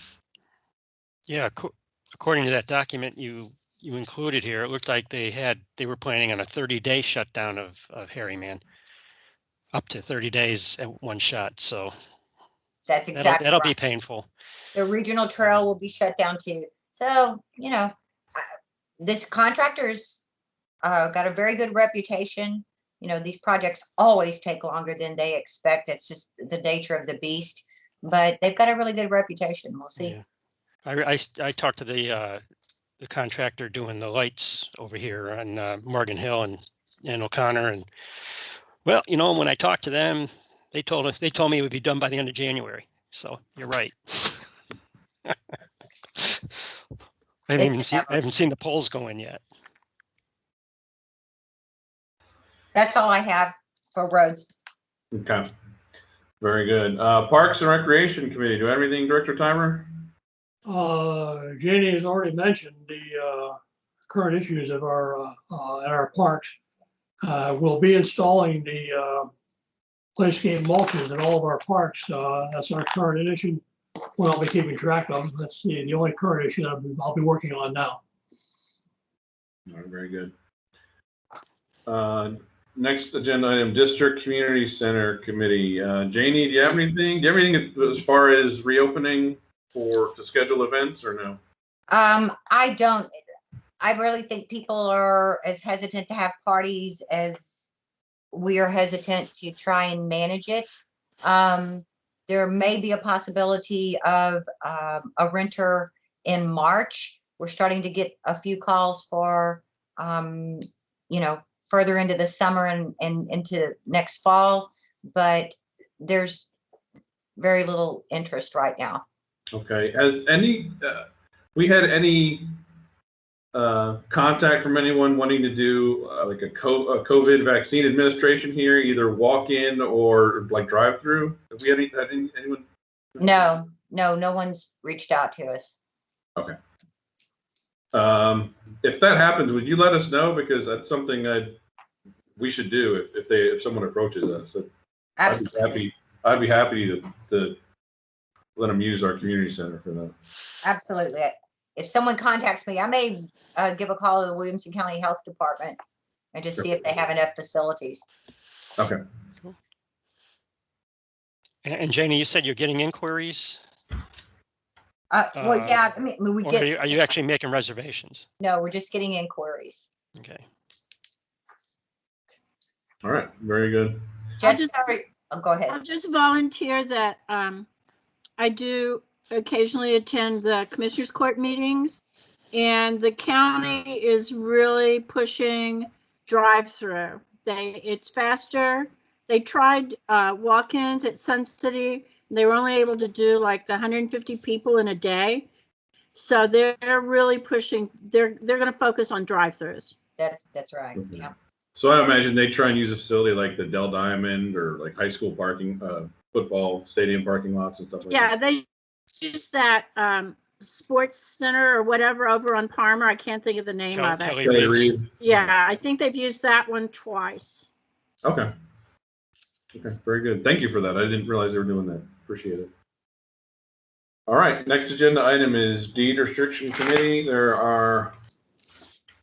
Yeah, according to that document you included here, it looked like they were planning on a 30-day shutdown of Harryman, up to 30 days at one shot. So that's exactly that'll right. be painful. The regional trail will be shut down too. So this contractor's got a very good reputation. These projects always take longer than they expect. That's just the nature of the beast. But they've got a really good reputation. We'll see. Yeah. I talked to the contractor doing the lights over here on Morgan Hill and O'Connor, and well, when I talked to them, they told me it would be done by the end of January. So you're right. I haven't seen the polls go in yet. That's all I have for roads. Okay. Very good. Parks and Recreation Committee. Do I have anything, Director Timer? Janie has already mentioned the current issues of our at our parks. We'll be installing the playscape mulches in all of our parks. That's our current issue. What I'll be keeping track of. That's the only current issue that I'll be working on now. All right, very good. Next agenda item, District Community Center Committee. Janie, do you have anything? Do you have anything as far as reopening to schedule events or no? I don't. I really think people are as hesitant to have parties as we are hesitant to try and manage it. There may be a possibility of a renter in March. We're starting to get a few calls for, further into the summer and into next fall, but there's very little interest right now. Okay. Has we had any contact from anyone wanting to do like a COVID vaccine administration here, either walk-in or like drive-through? Have we had anyone? No one's reached out to us. Okay. If that happens, would you let us know? Because that's something we should do if someone approaches us. Absolutely. I'd be happy to let them use our community center for that. Absolutely. if someone contacts me, I may give a call to the Williamson County Health Department and just see if they have enough facilities. Okay. And Janie, you said you're getting inquiries? Well, yeah, I mean, we Or get. are you actually making reservations? No, we're just getting inquiries. Okay. All right. Very good. Go ahead. I'll just volunteer that I do occasionally attend the Commissioners Court meetings, and the county is really pushing drive-through. It's faster. They tried walk-ins at Sun City. They were only able to do like the 150 people in a day. So they're really pushing. They're going to focus on drive-throughs. That's right. Okay. Yeah. So I imagine they try and use a facility like the Dell Diamond or like high school parking, football stadium parking lots and stuff like that. Yeah, they use that sports center or whatever over on Palmer. I can't think of the name of it. Kelly Reeves. Yeah, I think they've used that one twice. Okay. Okay, very good. Thank you for that. I didn't realize they were doing that. Appreciate it. All right, next agenda item is Deed Restriction Committee. There are a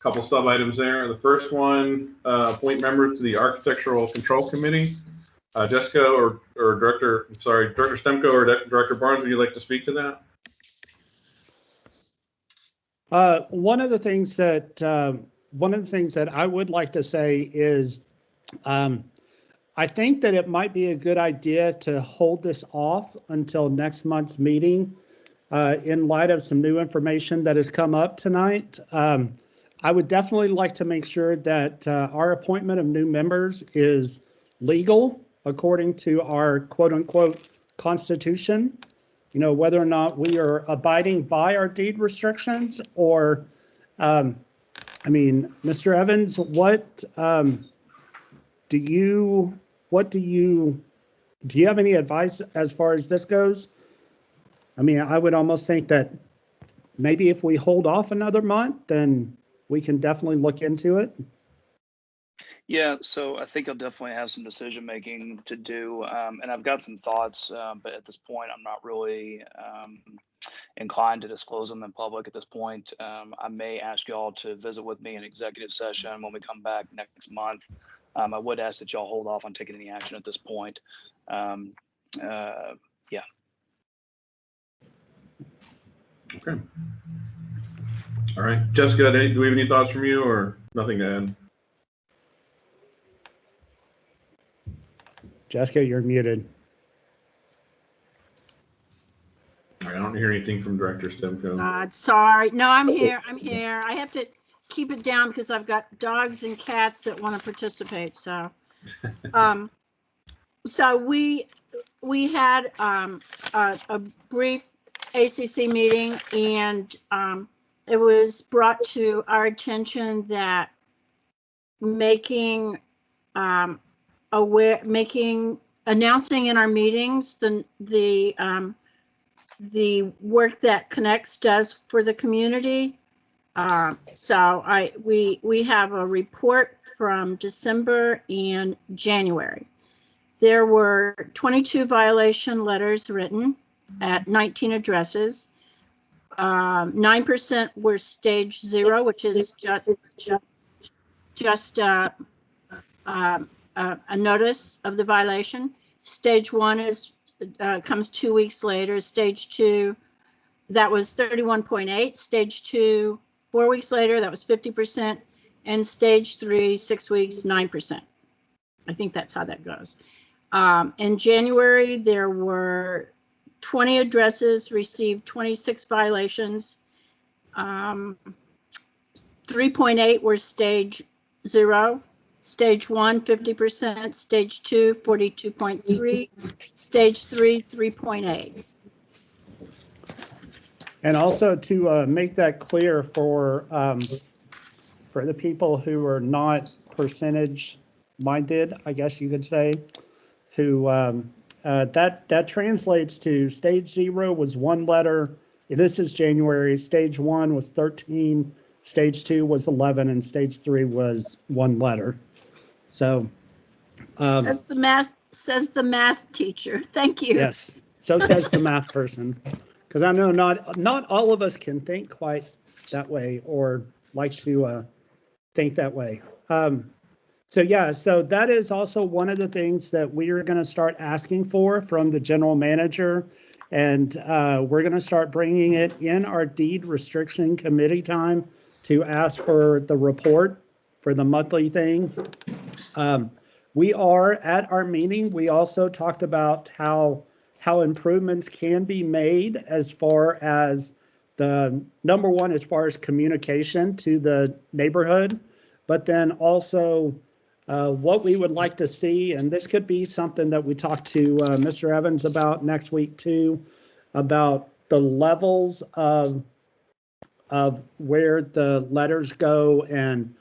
couple sub items there. The first one, appoint members to the Architectural Control Committee. Jessica or Director Stemko or Director Barnes, would you like to speak to that? One of the things that I would like to say is, I think that it might be a good idea to hold this off until next month's meeting, in light of some new information that has come up tonight. I would definitely like to make sure that our appointment of new members is legal according to our quote unquote constitution. You know, whether or not we are abiding by our deed restrictions or, I mean, Mr. Evans, do you have any advice as far as this goes? I mean, I would almost think that maybe if we hold off another month, then we can definitely look into it. Yeah, so I think I'll definitely have some decision making to do, and I've got some thoughts, but at this point, I'm not really inclined to disclose them in public at this point. I may ask y'all to visit with me in executive session when we come back next month. I would ask that y'all hold off on taking any action at this point. Yeah. Okay. All right, Jessica, do we have any thoughts from you or nothing to add? Jessica, you're muted. All right, I don't hear anything from Director Stemko. Sorry. No, I'm here. I have to keep it down because I've got dogs and cats that want to participate. So, so we had a brief ACC meeting, and it was brought to our attention that announcing in our meetings the work that Connects does for the community. So we have a report from December and January. There were 22 violation letters written at 19 addresses. 9% were stage 0, which is just a notice of the violation. Stage 1 is comes 2 weeks later. Stage 2, that was 31.8. Stage 2, 4 weeks later, that was 50%. And stage 3, 6 weeks, 9%. I think that's how that goes. In January, there were 20 addresses received 26 violations. 3.8 were stage 0. Stage 1, 50%, stage 2, 42.3, stage 3, 3.8. And also to make that clear for the people who are not percentage minded, I guess you could say, who that translates to stage 0 was 1 letter. This is January. Stage 1 was 13. Stage 2 was 11, and stage 3 was 1 letter. So says the math teacher. Thank you. Yes, so says the math person. because I know not all of us can think quite that way or like to think that way. So yeah, so that is also one of the things that we are going to start asking for from the general manager. And we're going to start bringing it in our deed restriction committee time to ask for the report for the monthly thing. We are at our meeting. We also talked about how improvements can be made as far as the number one, as far as communication to the neighborhood, but then also what we would like to see, and this could be something that we talk to Mr. Evans about next week too, about the levels of where the letters go and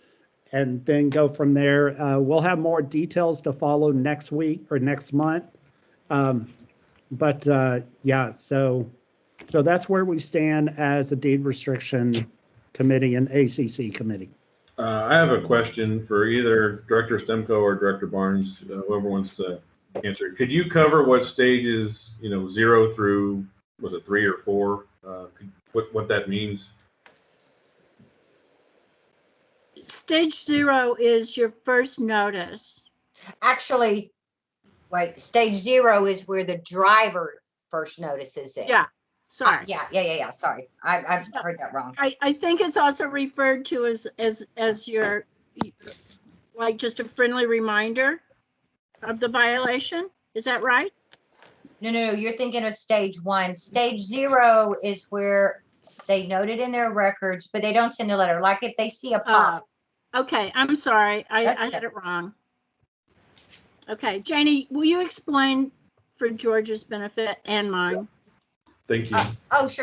then go from there. We'll have more details to follow next week or next month. Yeah, so that's where we stand as a deed restriction committee and ACC committee. I have a question for either Director Stemko or Director Barnes, whoever wants to answer. Could you cover what stages, 0 through, was it 3 or 4? What that means? Stage 0 is your first notice. Actually, wait, stage 0 is where the driver first notices it. Yeah, sorry. Yeah. Sorry, I've heard that wrong. I think it's also referred to as your, like, just a friendly reminder of the violation. Is that right? No, you're thinking of stage 1. Stage 0 is where they note it in their records, but they don't send a letter. Like if they see a pot. Okay, I'm sorry. I had it wrong. Okay, Janie, will you explain for George's benefit and mine? Thank you.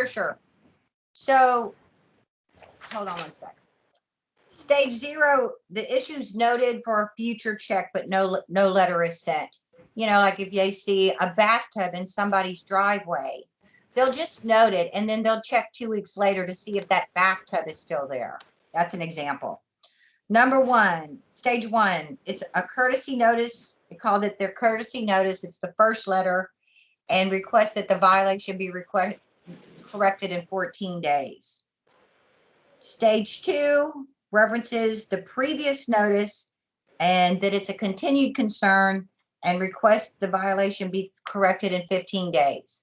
Sure. So, hold on one second. Stage 0, the issue's noted for a future check, but no letter is sent. Like if they see a bathtub in somebody's driveway, they'll just note it and then they'll check 2 weeks later to see if that bathtub is still there. That's an example. Number 1, stage 1, it's a courtesy notice. They called it their courtesy notice. It's the first letter and request that the violation be corrected in 14 days. Stage 2 references the previous notice and that it's a continued concern and request the violation be corrected in 15 days.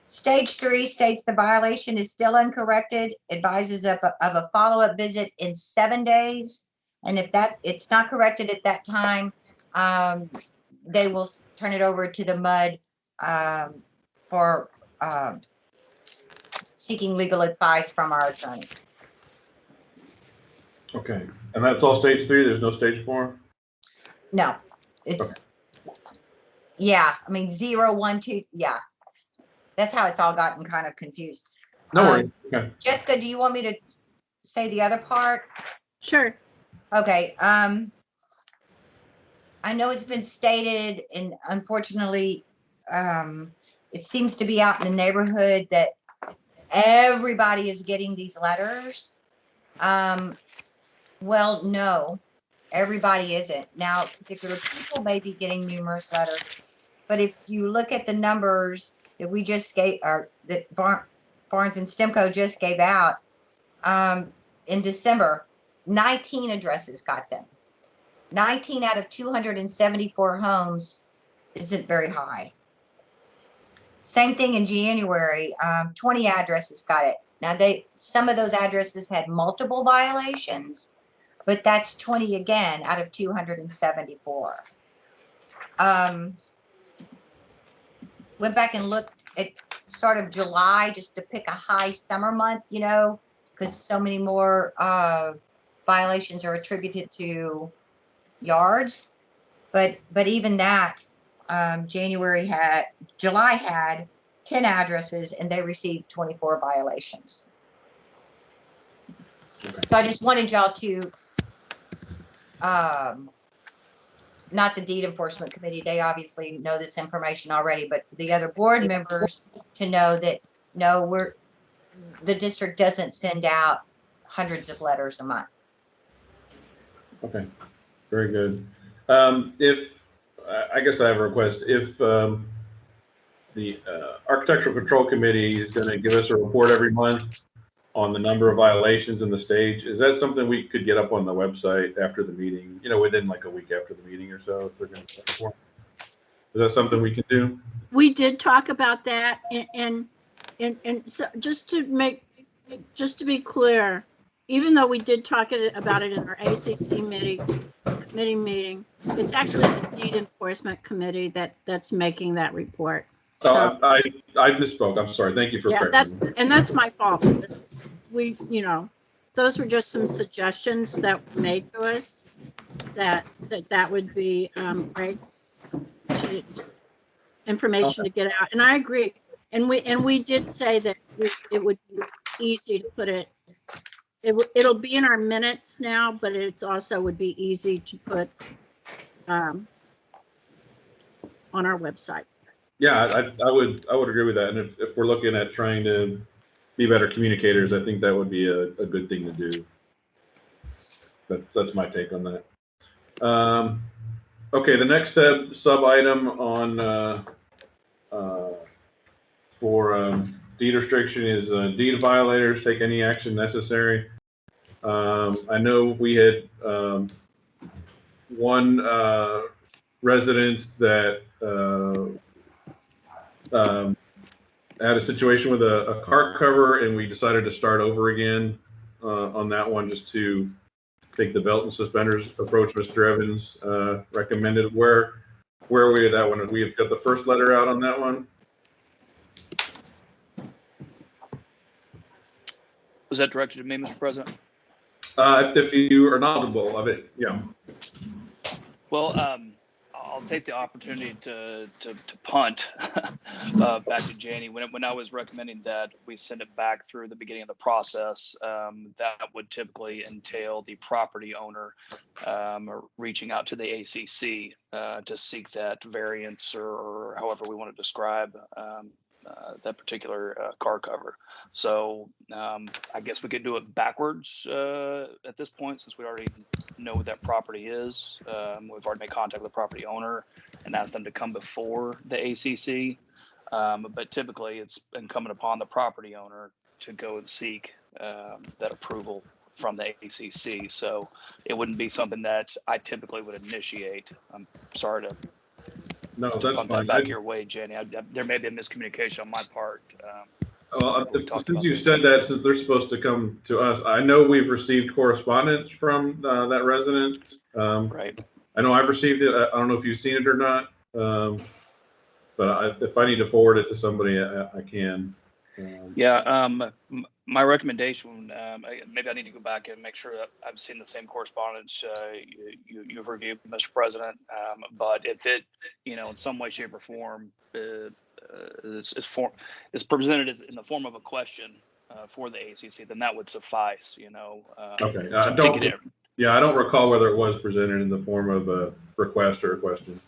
Stage 3 states the violation is still uncorrected, advises of a follow-up visit in 7 days. And if it's not corrected at that time, they will turn it over to the MUD for seeking legal advice from our attorney. Okay, and that's all stage 3. There's no stage 4. No, it's yeah. I mean 0, 1, 2. Yeah, that's how it's all gotten kind of confused. No worries. Okay. Jessica, do you want me to say the other part? Sure. Okay. I know it's been stated, and unfortunately, it seems to be out in the neighborhood that everybody is getting these letters. Well, no, everybody isn't. Now, particular people may be getting numerous letters, but if you look at the numbers that we just gave, or that Barnes and Stemko just gave out in December, 19 addresses got them. 19 out of 274 homes isn't very high. Same thing in January, 20 addresses got it. Now some of those addresses had multiple violations, but that's 20 again out of 274. Went back and looked at start of July just to pick a high summer month, because so many more violations are attributed to yards. But even that, July had 10 addresses and they received 24 violations. Okay. So I just wanted y'all to, not the deed enforcement committee, they obviously know this information already, but for the other board members to know that, no, the district doesn't send out hundreds of letters a month. Okay, very good. I guess I have a request. If the Architectural Control Committee is going to give us a report every month on the number of violations in the stage. Is that something we could get up on the website after the meeting, you know, within like a week after the meeting or so, if they're going to report? Is that something we can do? We did talk about that, and so just to be clear, even though we did talk about it in our ACC committee meeting, it's actually the Deed Enforcement Committee that's making that report. So I misspoke. I'm sorry. Thank you for correcting me. That's my fault. We, you know, those were just some suggestions that were made to us that would be great information to get out. And I agree. And we did say that it would be easy to put it. It'll be in our minutes now, but it's also would be easy to put on our website. Yeah, I would agree with that. And if we're looking at trying to be better communicators, I think that would be a good thing to do. That's my take on that. Okay, the next sub item on for deed restriction is deed violators take any action necessary. I know we had one resident that had a situation with a cart cover, and we decided to start over again on that one, just to take the belt and suspenders approach Mr. Evans recommended. Where are we at that one? We have got the first letter out on that one. Was that directed to me, Mr. President? If you are knowledgeable of it, yeah. Well, I'll take the opportunity to punt back to Janie. When I was recommending that we send it back through the beginning of the process, that would typically entail the property owner reaching out to the ACC to seek that variance, or however we want to describe that particular car cover. So I guess we could do it backwards at this point, since we already know what that property is. We've already made contact with the property owner and asked them to come before the ACC. But typically it's incumbent upon the property owner to go and seek that approval from the ACC. So it wouldn't be something that I typically would initiate. I'm sorry to that's fine. Back your way, Jenny. There may be a miscommunication on my part. Since you said that, since they're supposed to come to us, I know we've received correspondence from that resident. Right. I know I've received it. I don't know if you've seen it or not. But if I need to forward it to somebody, I can. My recommendation, maybe I need to go back and make sure that I've seen the same correspondence you've reviewed, Mr. President. But if it, in some way, shape, or form is presented as in the form of a question for the ACC, then that would suffice. Okay. I don't recall whether it was presented in the form of a request or a question.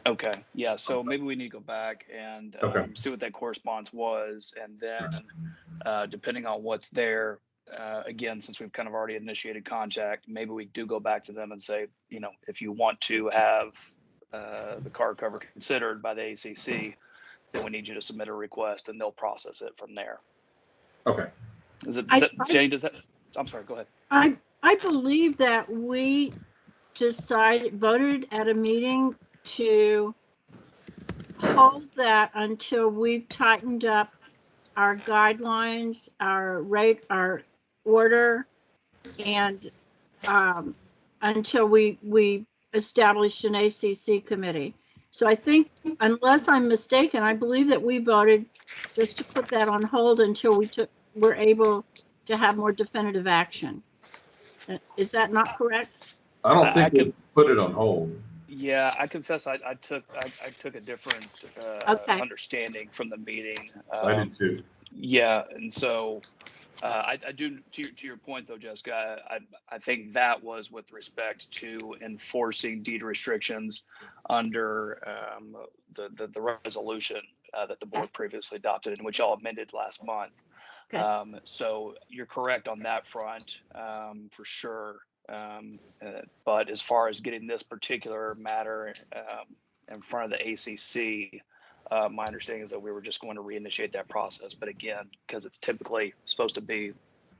Okay. Yeah. So maybe we need to go back and see what that correspondence was, and then depending on what's there, again, since we've kind of already initiated contact, maybe we do go back to them and say, if you want to have the car cover considered by the ACC, then we need you to submit a request, and they'll process it from there. Okay. Jane, does that? I'm sorry. Go ahead. I believe that we voted at a meeting to hold that until we've tightened up our guidelines, our order, and until we established an ACC committee. So I think, unless I'm mistaken, I believe that we voted just to put that on hold until we're able to have more definitive action. Is that not correct? I don't think we put it on hold. Yeah, I confess I took a different understanding from the meeting. I did too. Yeah, and so I do, to your point though, Jessica, I think that was with respect to enforcing deed restrictions under the resolution that the board previously adopted, and which y'all amended last month. Okay. So you're correct on that front, for sure. But as far as getting this particular matter in front of the ACC, my understanding is that we were just going to reinitiate that process. But again, because it's typically supposed to be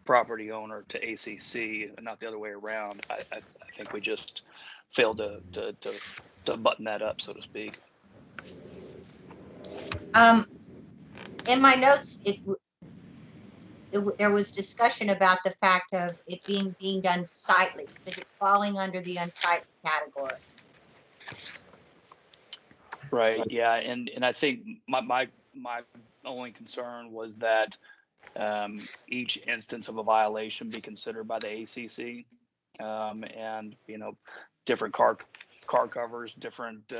property owner to ACC and not the other way around, I think we just failed to button that up, so to speak. In my notes, there was discussion about the fact of it being deemed unsightly because it's falling under the unsightly category. Right. Yeah. And I think my only concern was that each instance of a violation be considered by the ACC, and different car covers, different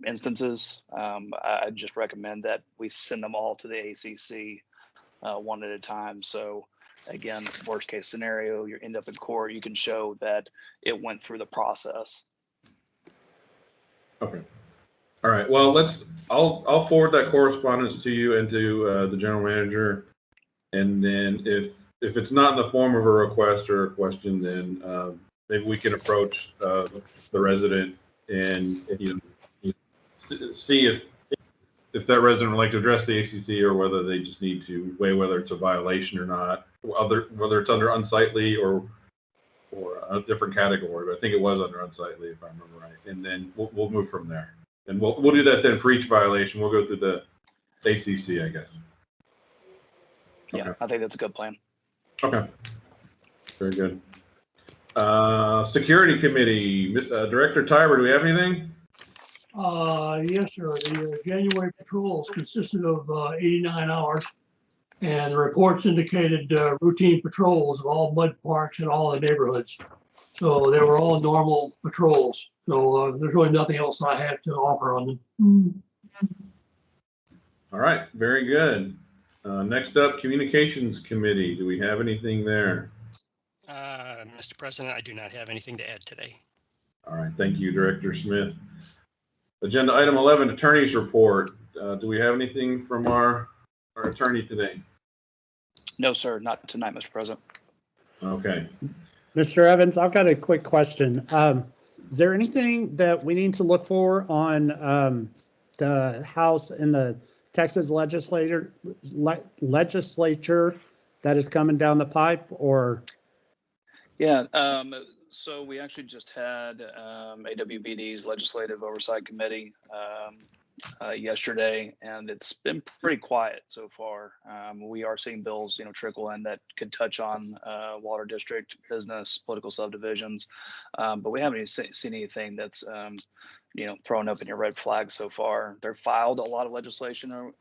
instances. I just recommend that we send them all to the ACC one at a time. So again, worst case scenario, you end up in court, you can show that it went through the process. Okay. All right. Well, I'll forward that correspondence to you and to the general manager. And then if it's not in the form of a request or a question, then maybe we can approach the resident and see if that resident would like to address the ACC or whether they just need to weigh whether it's a violation or not, whether it's under unsightly or a different category. But I think it was under unsightly, if I remember right. And then we'll move from there. And we'll do that then for each violation. We'll go through the ACC, I guess. Yeah, okay. I think that's a good plan. Okay. Very good. Security Committee, Director Tiber, do we have anything? Yes, sir. The January patrols consisted of 89 hours, and the reports indicated routine patrols of all mud parks in all the neighborhoods. So they were all normal patrols. So there's really nothing else I have to offer on them. All right, very good. Next up, Communications Committee. Do we have anything there? Mr. President, I do not have anything to add today. All right, thank you, Director Smith. Agenda item 11, Attorney's Report. Do we have anything from our attorney today? No, sir, not tonight, Mr. President. Okay. Mr. Evans, I've got a quick question. Is there anything that we need to look for on the House and the Texas legislature that is coming down the pipe, or? Yeah, so we actually just had AWBD's Legislative Oversight Committee yesterday, and it's been pretty quiet so far. We are seeing bills, trickle in that could touch on water district, business, political subdivisions, but we haven't seen anything that's thrown up in your red flag so far. They're filed a lot of legislation,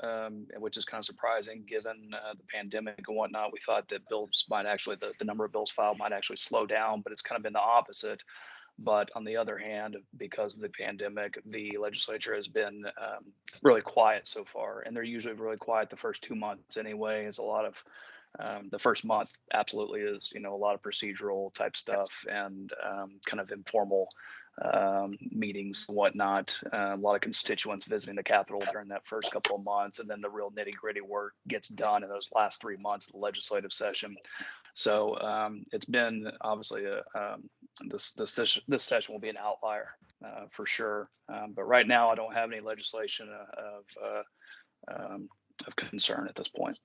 which is kind of surprising given the pandemic and whatnot. We thought that bills might actually, the number of bills filed might actually slow down, but it's kind of been the opposite. But on the other hand, because of the pandemic, the legislature has been really quiet so far, and they're usually really quiet the first 2 months anyway. It's a lot of the first month absolutely is, a lot of procedural type stuff and kind of informal meetings and whatnot. A lot of constituents visiting the Capitol during that first couple of months, and then the real nitty gritty work gets done in those last 3 months of the legislative session. So it's been obviously this session will be an outlier for sure. But right now I don't have any legislation of concern at this point.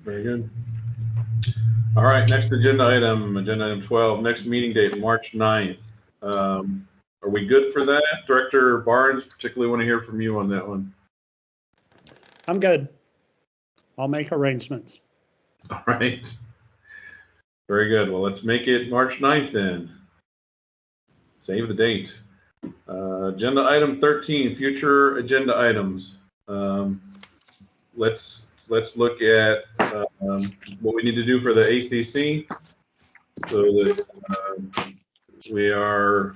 Very good. All right, next agenda item 12, next meeting date, March 9th. Are we good for that? Director Barnes, particularly want to hear from you on that one. I'm good. I'll make arrangements. All right. Very good. Well, let's make it March 9th then. Save the date. Agenda item 13, future agenda items. Let's look at what we need to do for the ACC so that we are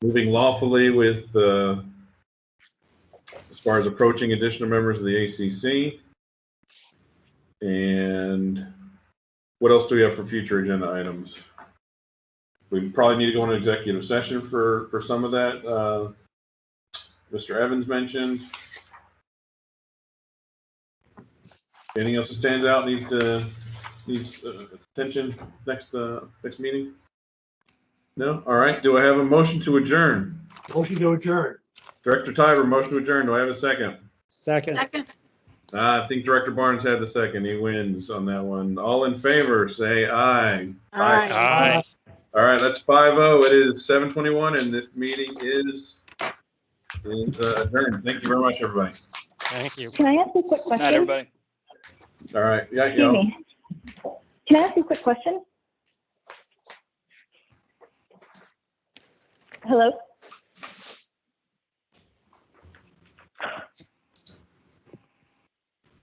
moving lawfully with as far as approaching additional members of the ACC. And what else do we have for future agenda items? We probably need to go into executive session for some of that. Mr. Evans mentioned. Anything else that stands out needs attention next meeting? No? All right. Do I have a motion to adjourn? Motion to adjourn. Director Tiber, motion to adjourn. Do I have a second? Second. Second. I think Director Barnes had the second. He wins on that one. All in favor, say aye. Aye. Aye. All right, that's 5-0. It is 7:21, and this meeting is adjourned. Thank you very much, everybody. Thank you. Can I ask you a quick Night, question? everybody. All right, yeah, Excuse me. Can I ask you a quick question? Hello?